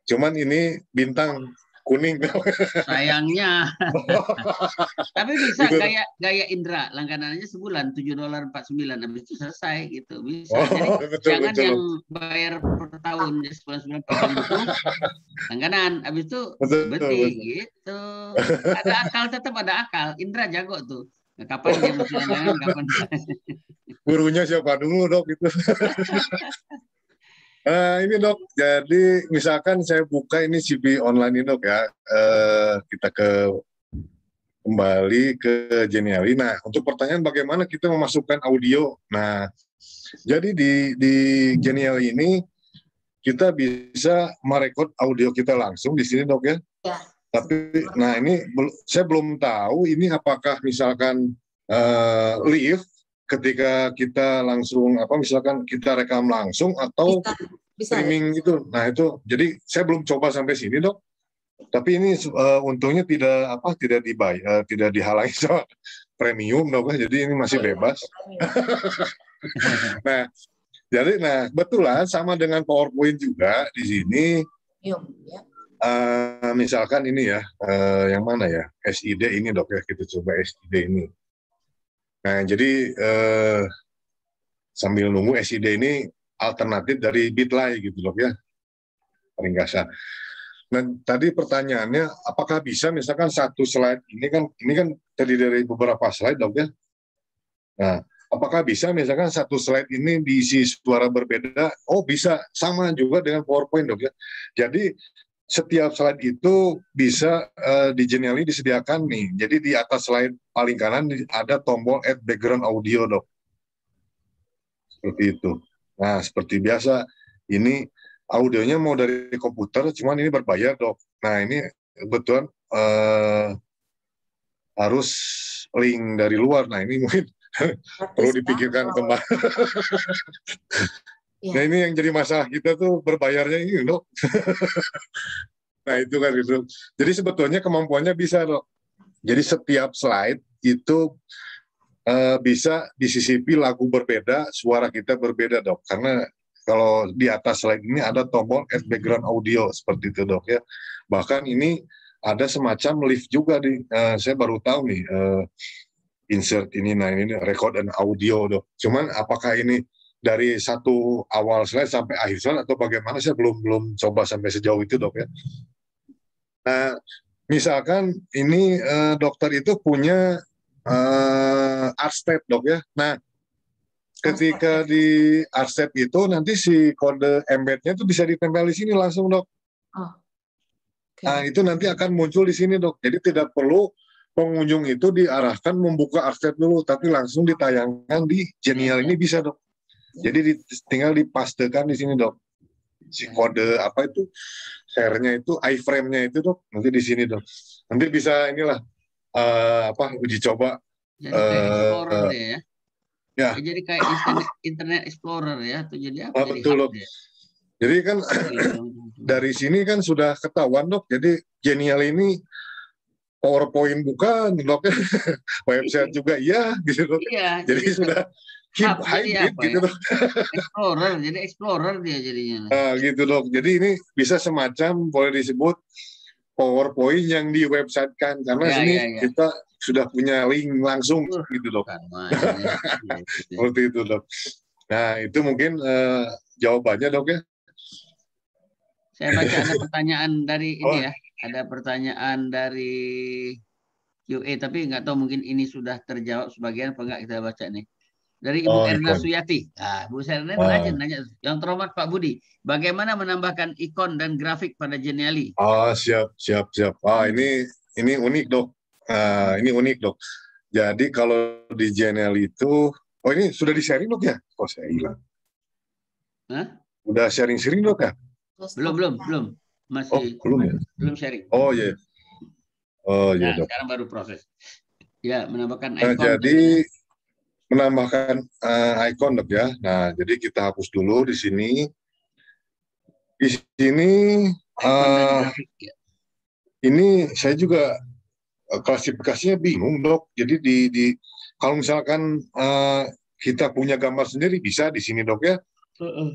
Cuman ini bintang kuning Dok. Sayangnya. Tapi bisa gitu. Gaya Indra, langganannya sebulan $7.49 habis itu selesai gitu. Bisa. Jadi jangan yang bayar per tahun sebulan langganan habis itu berarti gitu. Ada akal, tetap ada akal. Indra jago tuh. Kapan dia mesti langganan, kapan. Gurunya siapa dulu Dok gitu. Ini Dok, jadi misalkan saya buka ini CV online ini Dok ya, kita ke kembali ke Genially. Nah, untuk pertanyaan bagaimana kita memasukkan audio. Nah, jadi di Genially ini kita bisa merekod audio kita langsung di sini, Dok, ya. Ya. Tapi, nah ini saya belum tahu ini apakah misalkan live ketika kita langsung misalkan kita rekam langsung atau bisa, streaming ya. Itu. Nah itu, jadi saya belum coba sampai sini, Dok. Tapi ini untungnya tidak dibayar, tidak dihalangi sama premium, Dok. Jadi ini masih bebas. Nah, betulan sama dengan PowerPoint juga di sini. Misalkan ini ya, yang mana ya? SID ini, Dok, ya. Kita coba SID ini. Nah, jadi sambil nunggu SID ini alternatif dari Bitly gitu, Dok, ya. Ringkasan. Nah, tadi pertanyaannya, apakah bisa misalkan satu slide ini kan terdiri dari beberapa slide, Dok, ya. Nah, apakah bisa misalkan satu slide ini diisi suara berbeda? Oh, bisa, sama juga dengan PowerPoint, Dok, ya. Jadi setiap slide itu bisa di Genially disediakan nih. Jadi di atas slide paling kanan ada tombol add background audio, Dok. Seperti itu. Nah, seperti biasa, ini audionya mau dari komputer, cuman ini berbayar, Dok. Nah, ini kebetulan harus link dari luar. Nah, ini mungkin perlu dipikirkan kembali. Ya. Nah, ini yang jadi masalah kita tuh berbayarnya ini, Dok. Nah, itu kan itu. Jadi sebetulnya kemampuannya bisa, Dok. Jadi setiap slide itu bisa disisipi lagu berbeda, suara kita berbeda, Dok. Karena kalau di atas slide ini ada tombol add background audio seperti itu, Dok, ya. Bahkan ini ada semacam lift juga saya baru tahu nih insert ini. Nah, ini record dan audio, Dok. Cuman apakah ini dari satu awal slide sampai akhir slide atau bagaimana, saya belum coba sampai sejauh itu, Dok, ya. Nah, misalkan ini dokter itu punya Artstep, Dok, ya. Nah, ketika di Artstep itu nanti si kode embednya itu bisa ditempel di sini langsung, Dok. Oh. Okay. Nah, itu nanti akan muncul di sini, Dok. Jadi tidak perlu pengunjung itu diarahkan membuka Artstep dulu, tapi langsung ditayangkan di Genially ini bisa, Dok. Jadi tinggal dipastekan di sini, Dok. Si kode share-nya itu, iframe-nya itu, Dok. Nanti di sini, Dok. Nanti bisa inilah uji coba. Jadi kayak Explorer ya. Ya. Jadi kayak Internet Explorer ya, atau jadi apa? Betul, Dok. Jadi kan dari sini kan sudah ketahuan, Dok. Jadi Genially ini PowerPoint bukan, Dok. Website juga iya, gitu, Dok. Iya. Jadi sudah hybrid gitu, Dok. Jadi Explorer dia jadinya. Gitu, Dok. Jadi ini bisa semacam boleh disebut PowerPoint yang di website kan, karena sini kita sudah punya link langsung gitu, Dok. Seperti itu, Dok. Nah, itu mungkin jawabannya, Dok, ya. Saya baca ada pertanyaan dari ini ya, ada pertanyaan dari QA, tapi nggak tahu mungkin ini sudah terjawab sebagian apa enggak, kita baca nih. Dari Ibu Erna Suyati. Nah, Bu Erna rajin nanya. Yang terhormat Pak Budi, bagaimana menambahkan ikon dan grafik pada Genially? Siap. Ini unik, Dok. Ini unik, Dok. Jadi kalau di Genially itu, ini sudah di-sharing, Dok, ya? Saya hilang. Hah? Udah sharing-sharing, Dok, ya? Belum. Masih belum ya? Belum sharing. Iya. Iya, Dok. Sekarang baru proses. Ya, menambahkan ikon. Jadi menambahkan icon, Dok, ya. Nah, jadi kita hapus dulu di sini. Di sini ini saya juga klasifikasinya bingung, Dok. Jadi kalau misalkan kita punya gambar sendiri bisa di sini, Dok, ya.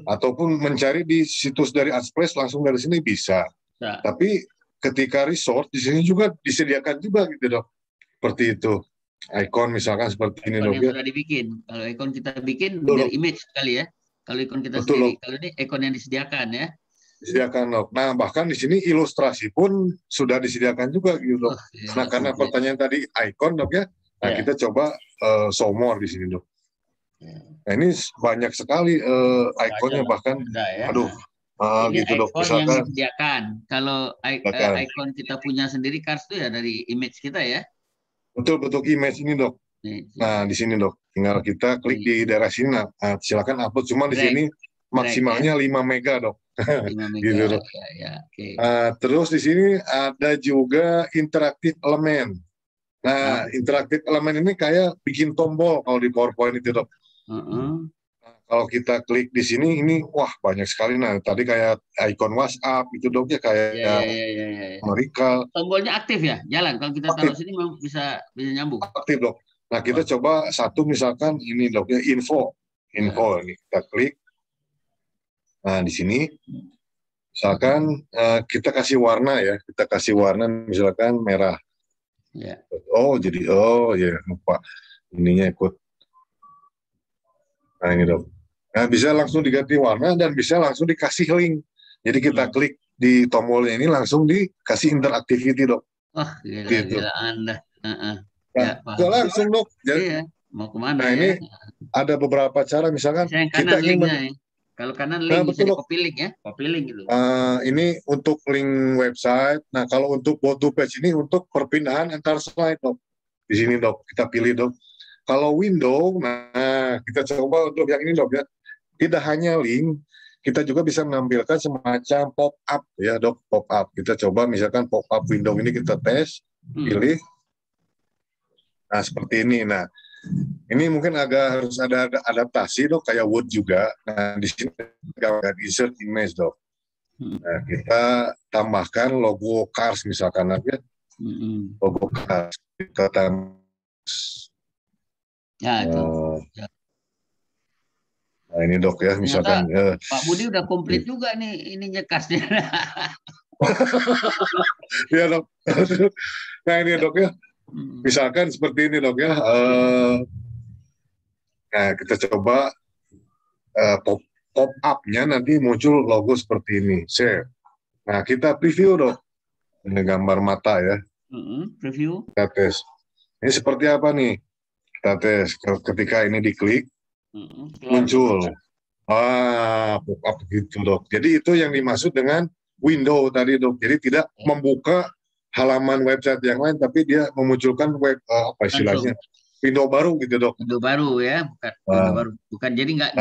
Ataupun mencari di situs dari Artsplace langsung dari sini bisa. Tapi ketika resource di sini juga disediakan juga gitu, Dok. Seperti itu. Icon misalkan seperti ini, Dok, ya. Sudah dibikin. Kalau ikon kita bikin dari image kali ya. Kalau ikon kita sendiri, kalau ini ikon yang disediakan ya. Disediakan, Dok. Nah, bahkan di sini ilustrasi pun sudah disediakan juga gitu, Dok. Nah, karena pertanyaan tadi icon, Dok, ya. Nah, kita coba show more di sini, Dok. Nah, ini banyak sekali ikonnya, bahkan ini gitu, Dok. Misalkan yang disediakan. Kalau ikon kita punya sendiri, Kars itu ya dari image kita ya. Betul, bentuk image ini dok. Nah di sini dok, tinggal kita klik di daerah sini. Nah, silakan upload. Cuma di sini maksimalnya 5 mega dok. 5 mega. Gitu dok. Okay. Terus di sini ada juga interaktif elemen. Nah, interaktif elemen ini kayak bikin tombol kalau di PowerPoint itu dok. Nah, kalau kita klik di sini, ini wah banyak sekali. Nah, tadi kayak ikon WhatsApp itu dok ya kayak Mereka. Tombolnya aktif ya, jalan. Kalau kita taruh sini bisa nyambung. Aktif dok. Nah, kita coba satu misalkan ini dok ya info ini kita klik. Nah, di sini misalkan kita kasih warna ya, kita kasih warna misalkan merah. Ya. Jadi lupa ininya ikut. Nah ini dok. Nah bisa langsung diganti warna dan bisa langsung dikasih link. Jadi kita klik di tombolnya ini langsung dikasih interactivity dok. Gila Anda. Langsung dok. Jadi, mau kemana? Nah ini ada beberapa cara misalkan kita ingin kalau kanan link bisa copy link ya, copy link gitu. Ini untuk link website. Nah kalau untuk go to page ini untuk perpindahan antar slide dok. Di sini dok kita pilih dok. Kalau window, nah kita coba untuk yang ini dok ya. Tidak hanya link, kita juga bisa menampilkan semacam pop up ya dok, pop up. Kita coba misalkan pop up window ini kita tes, pilih. Nah seperti ini. Nah ini mungkin harus ada adaptasi dok, kayak Word juga. Nah di sini gambar insert image dok. Nah kita tambahkan logo Cars misalkan aja, logo Cars kita tambah. Nah ini dok ya, misalkan. Pak Budi udah komplit juga nih ininya Carsnya. Iya dok. Nah ini dok ya. Misalkan seperti ini dok ya, nah kita coba pop up-nya nanti muncul logo seperti ini, share. Nah kita preview dok, ini gambar mata ya. Preview. Kita tes. Ini seperti apa nih? Kita tes. Ketika ini diklik, muncul. Pop up gitu dok. Jadi itu yang dimaksud dengan window tadi dok. Jadi tidak membuka halaman website yang lain, tapi dia memunculkan web istilahnya window baru gitu dok. Window baru ya, window baru. Bukan jadi nggak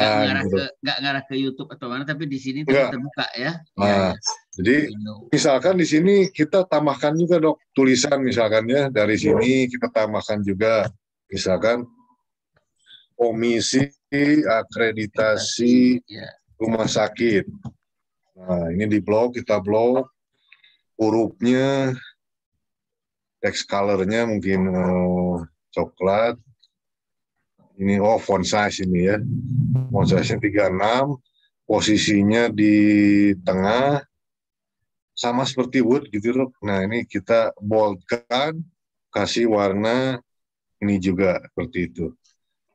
ngarah ke YouTube atau mana, tapi di sini terbuka ya. Jadi misalkan di sini kita tambahkan juga dok tulisan misalkan ya, dari sini kita tambahkan juga misalkan komisi akreditasi rumah sakit. Nah ini di blok, kita blok hurufnya. Text color-nya mungkin coklat. Ini font size ini ya. Font size-nya 36. Posisinya di tengah. Sama seperti Word gitu dok. Nah ini kita boldkan, kasih warna ini juga seperti itu.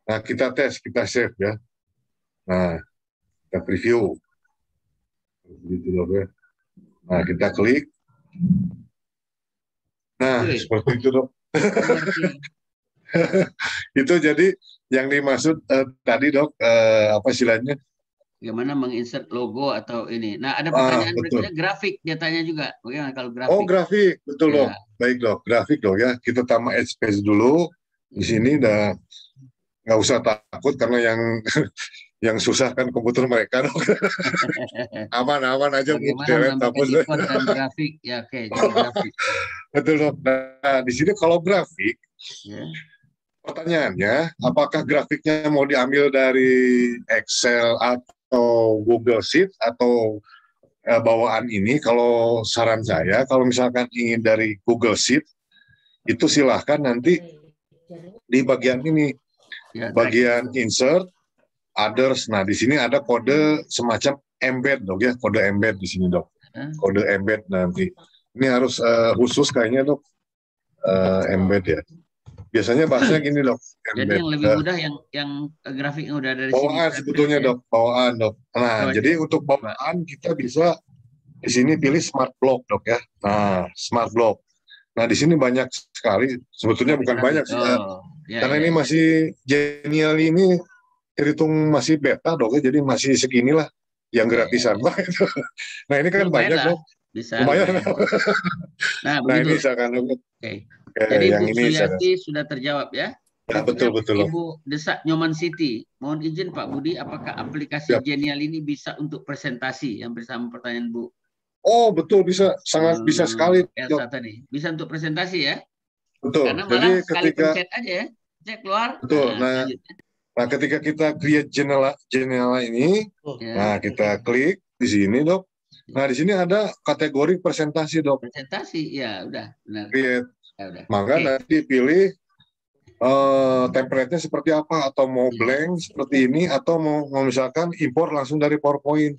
Nah kita tes, kita save ya. Nah kita preview. Gitu dok ya. Nah kita klik. Nah, seperti itu dok. Itu jadi yang dimaksud tadi dok, apa istilahnya? Bagaimana menginsert logo atau ini. Nah, ada pertanyaan berikutnya, grafik dia tanya juga. Bagaimana kalau grafik? Grafik, betul dok. Baik dok, grafik dok ya. Kita tambah edge space dulu. Di sini udah nggak usah takut karena yang susah kan komputer mereka dok. aman aja. Bagaimana ikon dan grafik? Ya oke, jadi grafik. Betul dok. Nah di sini kalau grafik, pertanyaannya, apakah grafiknya mau diambil dari Excel atau Google Sheet atau bawaan ini? Kalau saran saya, kalau misalkan ingin dari Google Sheet, itu silahkan nanti di bagian ini, bagian insert. Others. Nah, di sini ada kode semacam embed dok ya, kode embed di sini dok. Kode embed nanti. Ini harus khusus kayaknya dok, embed ya. Biasanya bahasanya gini dok. Jadi yang lebih mudah yang grafik yang udah dari bawaan sini. Sebetulnya dok, bawaan dok. Nah, jadi untuk bawaan kita bisa di sini pilih smart block dok ya. Nah, smart block. Nah, di sini banyak sekali. Sebetulnya bukan banyak sih. Karena ini masih Genial ini terhitung masih beta dok ya, jadi masih seginilah yang gratisan. Nah ini kan banyak dok. Bisa. Lumayan. Nah, Nah ini begitu. misalkan. Oke. Jadi yang Bu ini Suyati sudah terjawab ya. Ya, betul. Ibu Desak Nyoman Siti, mohon izin Pak Budi, apakah aplikasi Genial ini bisa untuk presentasi yang bersama pertanyaan Bu? Oh betul, bisa, sangat bisa sekali. Elsa tadi, bisa untuk presentasi ya? Betul. Karena malah sekali pencet aja ya, cek keluar. Betul. Nah, ketika kita create jendela ini, nah kita klik di sini dok. Nah di sini ada kategori presentasi dok. Presentasi, ya udah benar. Create. Ya, udah. Maka nanti pilih template-nya seperti apa, atau mau blank seperti ini, atau mau misalkan impor langsung dari PowerPoint.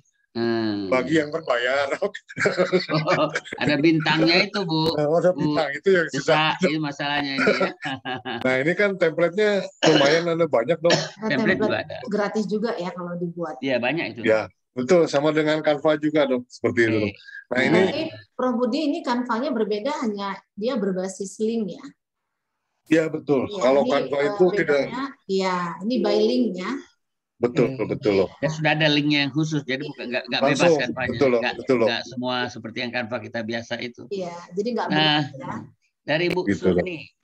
Bagi yang berbayar. Oh, ada bintangnya itu Bu. Ada bintang itu yang susah. Ini masalahnya ini ya. Nah ini kan template-nya lumayan ada banyak dong. Template juga ada. Gratis juga ya kalau dibuat. Iya banyak itu. Ya betul, sama dengan Canva juga dong seperti itu. Nah ini. Prof Budi, ini Canva-nya berbeda, hanya dia berbasis link ya. Iya betul. Ya, kalau Canva itu tidak. Iya, ini by link ya. Betul loh. Ya sudah ada linknya yang khusus, jadi nggak bebas Canva-nya. Nggak semua seperti yang Canva kita biasa itu. Iya, jadi nggak. Nah, dari Bu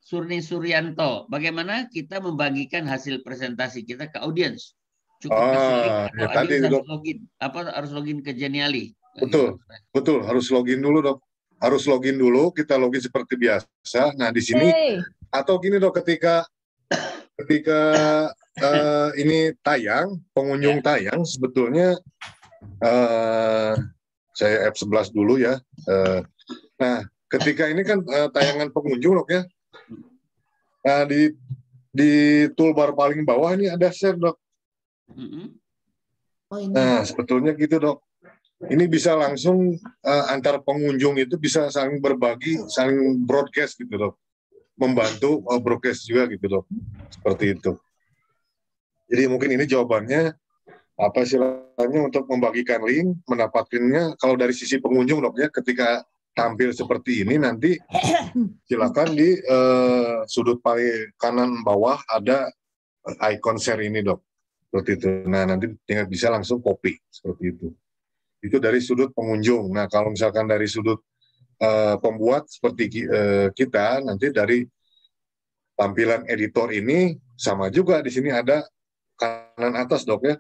Surni Suryanto, bagaimana kita membagikan hasil presentasi kita ke audiens? Cukup kasih link atau harus login? Harus login ke Geniali? Betul, harus login dulu dok. Harus login dulu, kita login seperti biasa. Nah di sini atau gini dok, ketika ini tayang, pengunjung tayang, sebetulnya saya F11 dulu ya. Nah, ketika ini kan tayangan pengunjung dok ya. Nah, di toolbar paling bawah ini ada share dok. Nah, sebetulnya gitu dok. Ini bisa langsung antar pengunjung itu bisa saling berbagi, saling broadcast gitu dok. Membantu broadcast juga gitu dok. Seperti itu. Jadi mungkin ini jawabannya apa istilahnya untuk membagikan link, mendapatkannya kalau dari sisi pengunjung dok ya, ketika tampil seperti ini nanti silakan di sudut paling kanan bawah ada icon share ini dok, seperti itu. Nah nanti tinggal bisa langsung copy seperti itu. Itu dari sudut pengunjung. Nah kalau misalkan dari sudut pembuat seperti kita, nanti dari tampilan editor ini sama juga, di sini ada kanan atas dok ya,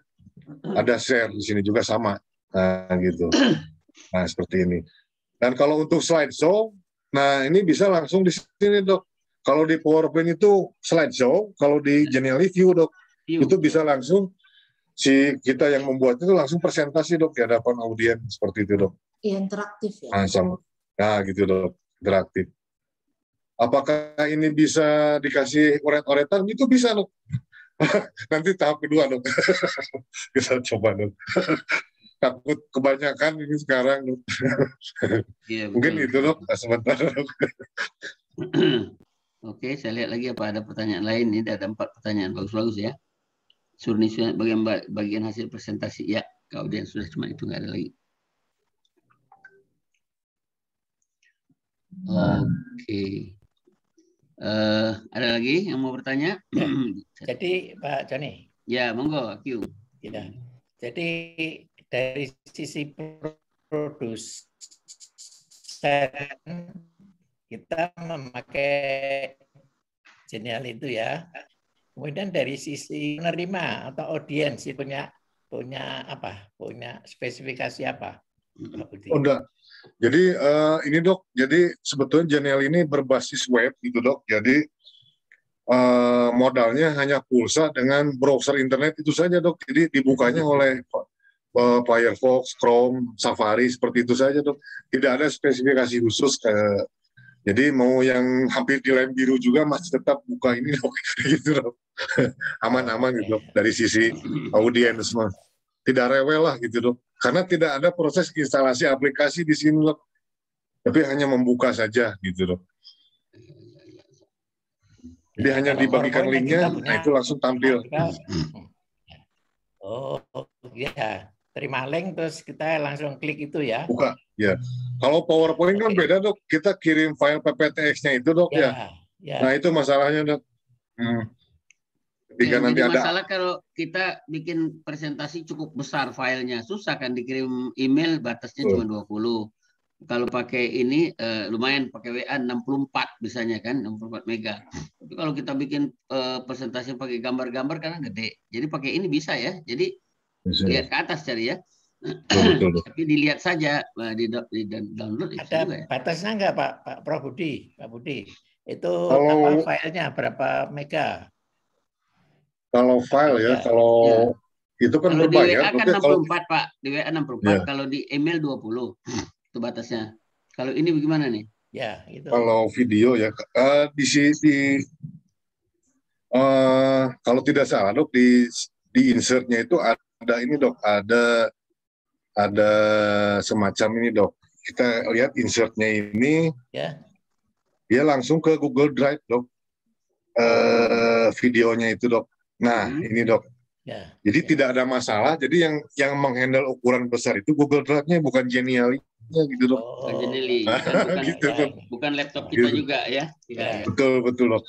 ada share di sini juga sama. Nah gitu. Nah seperti ini. Dan kalau untuk slideshow, nah ini bisa langsung di sini dok. Kalau di PowerPoint itu slideshow, kalau di Geniali View dok, itu bisa langsung si kita yang membuat itu langsung presentasi dok di hadapan audiens seperti itu dok. Iya, interaktif ya. Nah, sama. Nah gitu dok, interaktif. Apakah ini bisa dikasih oret-oretan? Itu bisa dok. Nanti tahap kedua dok. Kita coba dok. Takut kebanyakan ini sekarang dok. Ya, mungkin itu dok, sebentar dok. Oke, saya lihat lagi apa ada pertanyaan lain. Ini ada 4 pertanyaan bagus-bagus ya. Surni bagian hasil presentasi ya, ke audiens sudah, cuma itu nggak ada lagi. Oke. Ada lagi yang mau bertanya? Jadi Pak Joni. Ya, monggo, Q. Ya. Jadi dari sisi produsen kita memakai Genial itu ya. Kemudian dari sisi penerima atau audiens punya apa? Punya spesifikasi apa? Oh, enggak. Jadi ini dok, jadi sebetulnya Genial ini berbasis web gitu dok. Jadi modalnya hanya pulsa dengan browser internet itu saja dok. Jadi dibukanya oleh Firefox, Chrome, Safari seperti itu saja dok. Tidak ada spesifikasi khusus. Jadi mau yang hampir di lem biru juga masih tetap buka ini dok, gitu dok. Aman-aman gitu dok dari sisi audiens mah. Tidak rewel lah gitu dok. Karena tidak ada proses instalasi aplikasi di sini dok. Tapi hanya membuka saja gitu dok. Jadi hanya dibagikan linknya, nah itu langsung tampil. Oh iya, terima link terus kita langsung klik itu ya. Buka, ya. Kalau PowerPoint kan beda dok, kita kirim file PPTX-nya itu dok ya. Nah itu masalahnya dok. Ketika nanti ada masalah kalau kita bikin presentasi cukup besar filenya, susah kan dikirim email batasnya cuma 20. Kalau pakai ini lumayan, pakai WA 64 misalnya kan, 64 mega. Tapi kalau kita bikin presentasi pakai gambar-gambar karena gede. Jadi pakai ini bisa ya. Jadi bisa. Lihat ke atas cari ya. Betul. Tapi dilihat saja di download. Ada ya? Batasnya enggak Pak Budi? Pak Budi. Itu kalau, filenya berapa mega? Kalau file ya, kalau ya. Itu kan kalau berbayar. Di WA kan 64 kalau, Pak. Di WA 64, ya. Kalau di email 20. Itu batasnya. Kalau ini bagaimana nih? Ya, itu. Kalau video ya kalau tidak salah Dok di insertnya itu ada ini Dok, ada semacam ini Dok. Kita lihat insertnya ini. Ya. Dia langsung ke Google Drive Dok. Videonya itu Dok. Nah, ini Dok. Ya. Jadi tidak ada masalah. Jadi yang menghandle ukuran besar itu Google Drive-nya, bukan Genially. Ya, gitu Dok. Bukan laptop kita gitu. Juga ya. Betul Dok.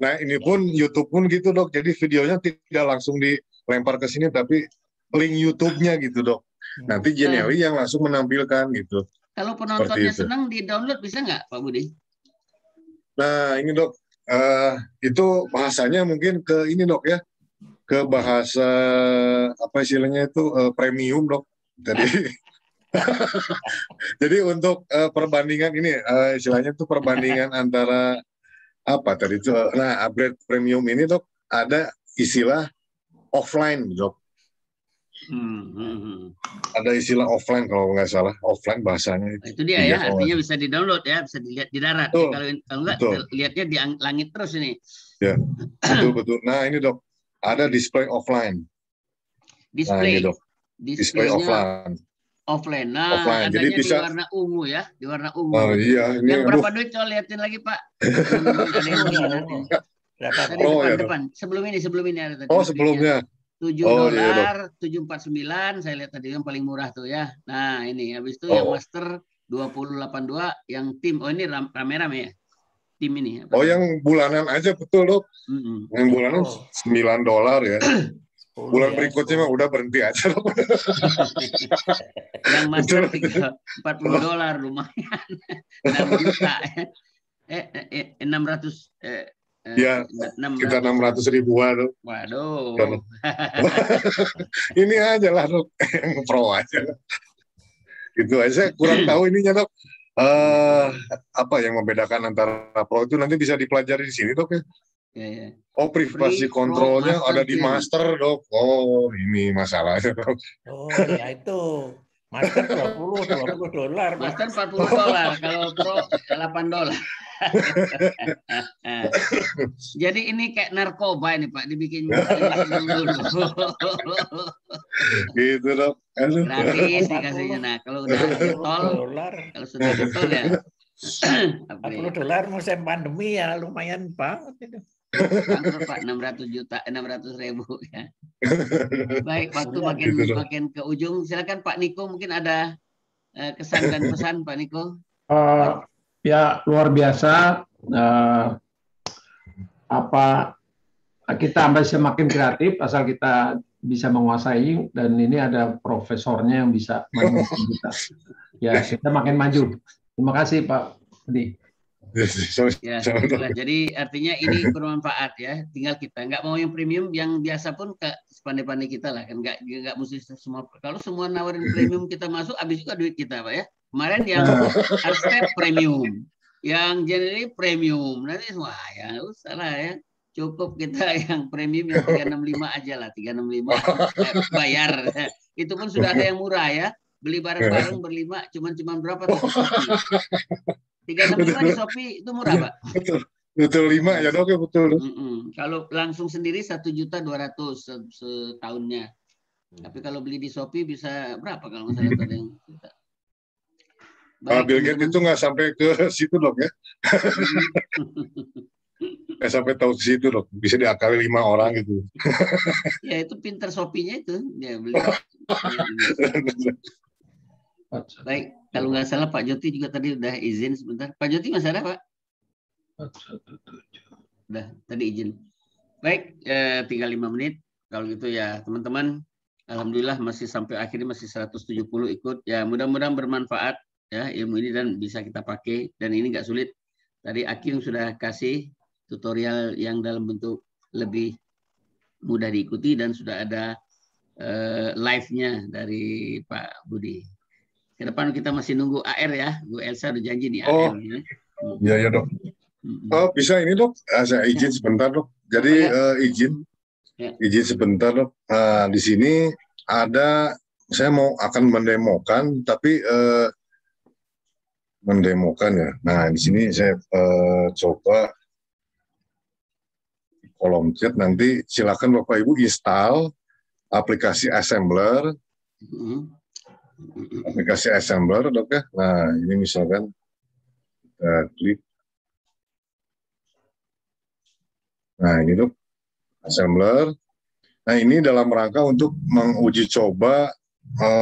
Nah ini pun YouTube pun gitu Dok. Jadi videonya tidak langsung dilempar ke sini, tapi link YouTube-nya gitu Dok. Nanti Genially yang langsung menampilkan gitu. Kalau penontonnya senang di download bisa nggak Pak Budi? Nah ini Dok, itu bahasanya mungkin ke ini Dok ya, ke bahasa apa istilahnya itu premium Dok. Jadi untuk perbandingan ini istilahnya itu perbandingan antara apa tadi itu, nah upgrade premium ini Dok ada istilah offline Dok. Ada istilah offline kalau nggak salah, offline bahasanya. Itu dia ya, artinya bisa di-download ya, bisa dilihat di darat. Ya, kalau enggak lihatnya di langit terus ini. Ya, betul. Nah ini Dok, ada display offline. Display. Nah, Dok. Display offline. Nah, offline. Jadi bisa di warna ungu ya, di warna ungu. Oh iya. Yang berapa duit coba liatin lagi Pak? Depan. Sebelum ini ada tadi. Oh sebelumnya. $7, 749 saya lihat tadi yang paling murah tuh ya. Nah ini habis itu yang master 2082 yang tim. Oh ini rame-rame ya. Tim ini. Yang bulanan aja betul Dok. Yang bulanan $9 ya. Bulan berikutnya mah udah berhenti aja Dok. Yang master $40 lumayan. 6 juta ya. 600 ya, kita 600 ribuan Dok. Waduh. Ini aja lah Dok, yang pro aja. Itu aja, kurang tahu ininya Dok. Apa yang membedakan antara pro itu nanti bisa dipelajari di sini Dok ya. Ya. Oh, privasi kontrolnya ada di master Dok. Oh, ini masalahnya Dok. Oh ya itu. Master $20. Master $40. Kalau pro $8. Jadi ini kayak narkoba ini Pak, dibikin dulu. Gitu Dok. Gratis dikasihnya. Nah kalau udah getol, kalau sudah getol ya. $40 musim pandemi ya lumayan banget itu. Bangkrut Pak, 600.000 ya. Baik, waktu makin ke ujung. Silakan Pak Niko, mungkin ada kesan dan pesan Pak Niko. Ya luar biasa. Kita semakin kreatif asal kita bisa menguasai, dan ini ada profesornya yang bisa menguasai kita. Ya kita makin maju. Terima kasih Pak Budi. Ya, jadi artinya ini bermanfaat ya. Tinggal kita nggak mau yang premium, yang biasa pun sepandai-pandai kita lah kan, nggak mesti semua. Kalau semua nawarin premium kita masuk, habis juga duit kita Pak ya. Kemarin yang Arstep premium, yang Generally premium, nanti semua ya usah lah ya. Cukup kita yang premium yang 365 aja lah, 365 bayar. Itu pun sudah ada yang murah ya. Beli bareng-bareng berlima, cuman berapa tuh? 365 di Shopee itu murah Pak. Betul 5 ya Dok ya betul. Kalau langsung sendiri 1.200.000 setahunnya. Tapi kalau beli di Shopee bisa berapa kalau nggak salah ada yang kita. Bill Gates itu nggak sampai ke situ Dok ya. Nggak sampai tahu ke situ Dok. Bisa diakali 5 orang gitu. Ya itu pinter Shopee-nya itu dia beli. Baik, kalau nggak salah Pak Joti juga tadi udah izin sebentar. Pak Joti masih ada Pak? Udah, tadi izin. Baik, tinggal 5 menit. Kalau gitu ya teman-teman, alhamdulillah masih sampai akhirnya masih 170 ikut. Ya mudah-mudahan bermanfaat. ya ilmu ini dan bisa kita pakai, dan ini nggak sulit. Tadi Aking sudah kasih tutorial yang dalam bentuk lebih mudah diikuti dan sudah ada live-nya dari Pak Budi. Ke depan kita masih nunggu AR ya, Bu Elsa udah janji nih AR. Iya ya dok. Oh bisa ini dok, saya izin sebentar dok. Jadi izin sebentar dok. Di sini ada, saya akan mendemokan, tapi mendemokan ya. Nah di sini saya coba kolom chat, nanti silakan Bapak Ibu install aplikasi Assembler. Aplikasi Assembler dok ya. Nah ini misalkan kita klik. Nah ini dok, Assembler. Nah ini dalam rangka untuk menguji coba,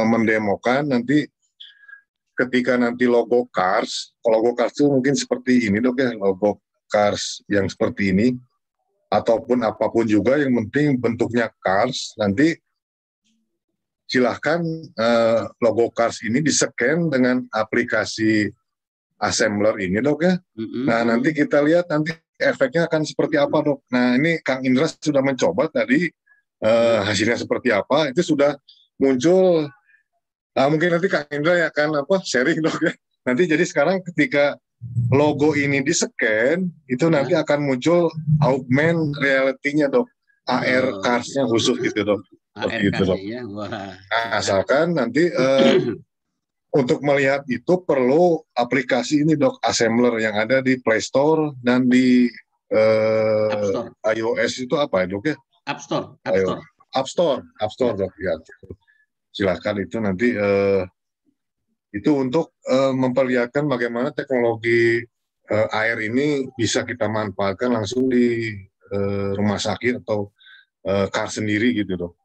mendemokan nanti ketika nanti logo Cars itu mungkin seperti ini dok ya, logo Cars yang seperti ini, ataupun apapun juga yang penting bentuknya Cars, nanti silahkan logo Cars ini di-scan dengan aplikasi Assembler ini dok ya. Nah nanti kita lihat nanti efeknya akan seperti apa dok. Nah ini Kang Indra sudah mencoba tadi, hasilnya seperti apa, itu sudah muncul. Mungkin nanti Kang Indra ya akan sharing dok ya. Nanti jadi sekarang ketika logo ini di-scan, itu nanti akan muncul augmented reality-nya dok. AR Cars-nya khusus gitu dok. Gitu dok. Ya. Nah, asalkan nanti untuk melihat itu perlu aplikasi ini dok, Assembler yang ada di Play Store dan di iOS itu apa ya dok ya? App Store dok ya. Silakan itu nanti itu untuk memperlihatkan bagaimana teknologi AR ini bisa kita manfaatkan langsung di rumah sakit atau car sendiri gitu dok.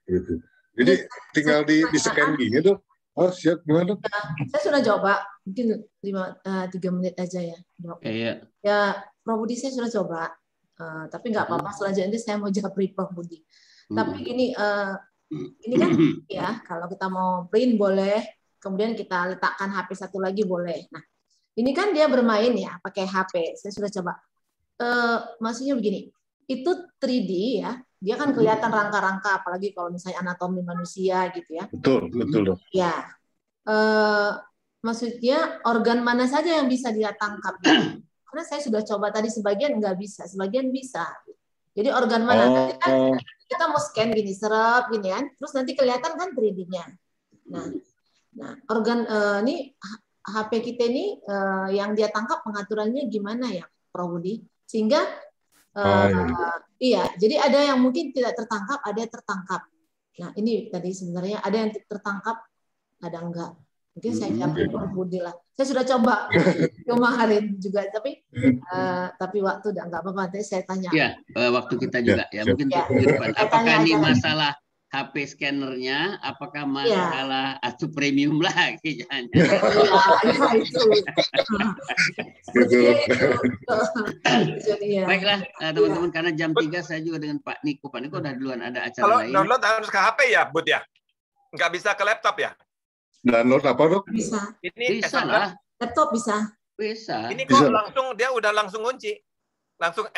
Gitu. Jadi tinggal di scan gini dok. Oh siap, gimana dok? Saya sudah coba, mungkin 3 menit aja ya dok. Ya Prof Budi saya sudah coba, tapi nggak apa-apa, selanjutnya saya mau japri Prof Budi. Tapi ini kan ya kalau kita mau print boleh, kemudian kita letakkan HP satu lagi boleh. Nah ini kan dia bermain ya pakai HP, saya sudah coba. Maksudnya begini, itu 3D ya, dia kan kelihatan rangka-rangka, apalagi kalau misalnya anatomi manusia gitu ya. Betul dok. Ya, maksudnya organ mana saja yang bisa dia tangkap? Ya? Karena saya sudah coba tadi, sebagian nggak bisa, sebagian bisa. Jadi organ mana? Kan kita mau scan gini, serap gini kan, terus nanti kelihatan kan 3D-nya. Nah organ ini HP kita ini yang dia tangkap pengaturannya gimana ya, Prof Budi? Sehingga iya, jadi ada yang mungkin tidak tertangkap, ada yang tertangkap. Nah ini tadi sebenarnya ada yang tertangkap, ada enggak. Mungkin saya jawab Prof Budi lah. Saya sudah coba kemarin juga, tapi waktu udah enggak apa-apa. Nanti saya tanya. Ya, waktu kita juga ya. Mungkin apakah ini masalah HP scannernya, apakah masalah atau premium lagi? Jangan. Baiklah teman-teman, karena jam 3 saya juga dengan Pak Niko. Pak Niko udah duluan ada acara lain. Kalau download harus ke HP ya, Bud ya? Nggak bisa ke laptop ya? Download apa dok? Bisa. Ini bisa lah. Laptop bisa. Bisa. Ini kok langsung dia udah langsung kunci. Langsung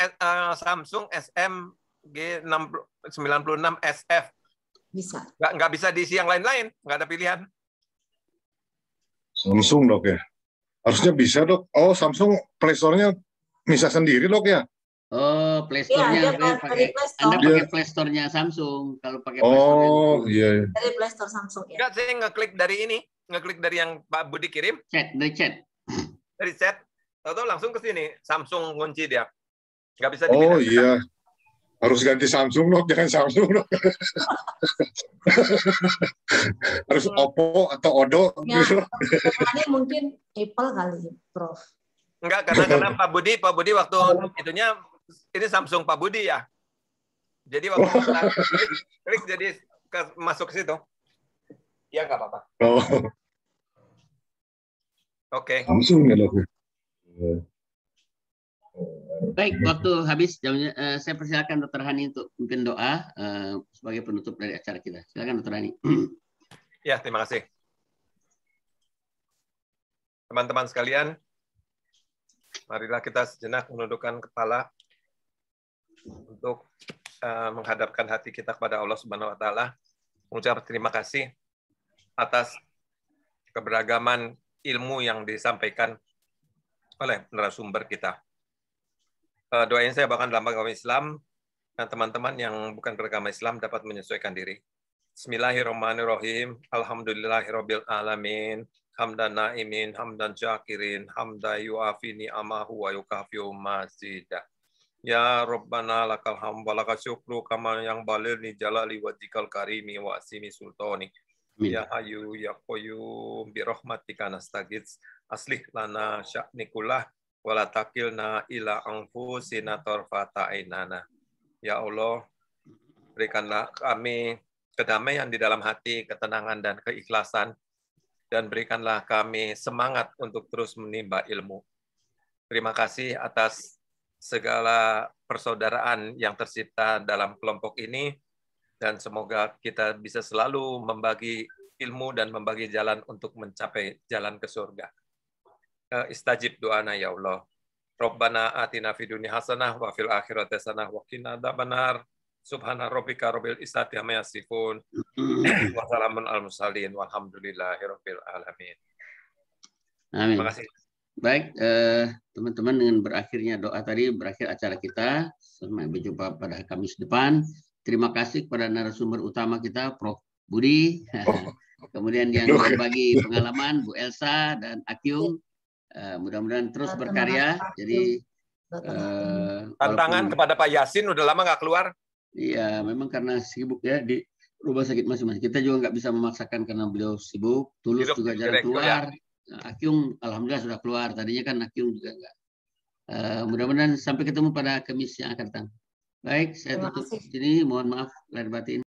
Samsung SMG96 SF. Bisa. Nggak bisa diisi yang lain-lain, nggak ada pilihan. Samsung dok ya. Harusnya bisa dok. Oh Samsung Play Store-nya bisa sendiri dok ya? Oh, Play Store-nya Anda pakai Play Store-nya Samsung. Kalau pakai Play Store iya. Dari Play Store Samsung ya. Enggak, saya ngeklik dari ini, ngeklik dari yang Pak Budi kirim. Dari chat. Dari chat. Tahu-tahu langsung ke sini, Samsung kunci dia. Nggak bisa dipindah. Oh iya. Harus ganti Samsung dok, jangan Samsung dok. Harus Oppo atau Odo. Ya, ini mungkin Apple kali, Prof. Enggak, karena Pak Budi waktu itunya ini Samsung Pak Budi ya. Jadi waktu kita klik jadi masuk ke situ. Ya nggak apa-apa. Oh. Oke. Samsung ya dok. Baik, waktu habis jamnya. Saya persilakan Dr. Hani untuk mungkin doa sebagai penutup dari acara kita. Silakan Dr. Hani. Ya, terima kasih. Teman-teman sekalian, marilah kita sejenak menundukkan kepala untuk menghadapkan hati kita kepada Allah Subhanahu wa taala, mengucap terima kasih atas keberagaman ilmu yang disampaikan oleh narasumber kita. Doain saya bahkan dalam agama Islam, dan teman-teman yang bukan beragama Islam dapat menyesuaikan diri. Bismillahirrahmanirrahim. Alhamdulillahirabbil alamin. Hamdan naimin, hamdan syakirin, hamda yuafi ni'amahu wa yukafiu mazidah. Ya Rabbana lakal hamd wa lakal syukru kama yang balir ni jalali wajhikal karimi wa asimi sultani. Ya Hayyu ya Qayyum bi rahmatika nastaghits aslih lana sya'nikullah wa la takilna ila anfusina tarfata ainana. Ya Allah, berikanlah kami kedamaian di dalam hati, ketenangan dan keikhlasan, dan berikanlah kami semangat untuk terus menimba ilmu. Terima kasih atas segala persaudaraan yang tercipta dalam kelompok ini, dan semoga kita bisa selalu membagi ilmu dan membagi jalan untuk mencapai jalan ke surga. Istajib doana ya Allah. Rabbana atina fid dunya hasanah wa fil akhirati hasanah wa qina adzabannar. Subhana rabbika rabbil izzati amma yasifun. Wa salamun alal mursalin walhamdulillahirabbil alamin. Amin. Terima kasih. Baik, teman-teman, dengan berakhirnya doa tadi berakhir acara kita. Sampai berjumpa pada Kamis depan. Terima kasih kepada narasumber utama kita, Prof. Budi. Kemudian yang berbagi pengalaman, Bu Elsa dan Akyung. Mudah-mudahan terus berkarya. Jadi tantangan kepada Pak Yasin udah lama nggak keluar. Iya, memang karena sibuk ya di rumah sakit masing-masing. Kita juga nggak bisa memaksakan karena beliau sibuk. Tulus juga jarang keluar. Ya. Akyung alhamdulillah sudah keluar. Tadinya kan Akyung juga nggak. Mudah-mudahan sampai ketemu pada Kamis yang akan datang. Baik, saya tutup di sini. Mohon maaf lahir batin.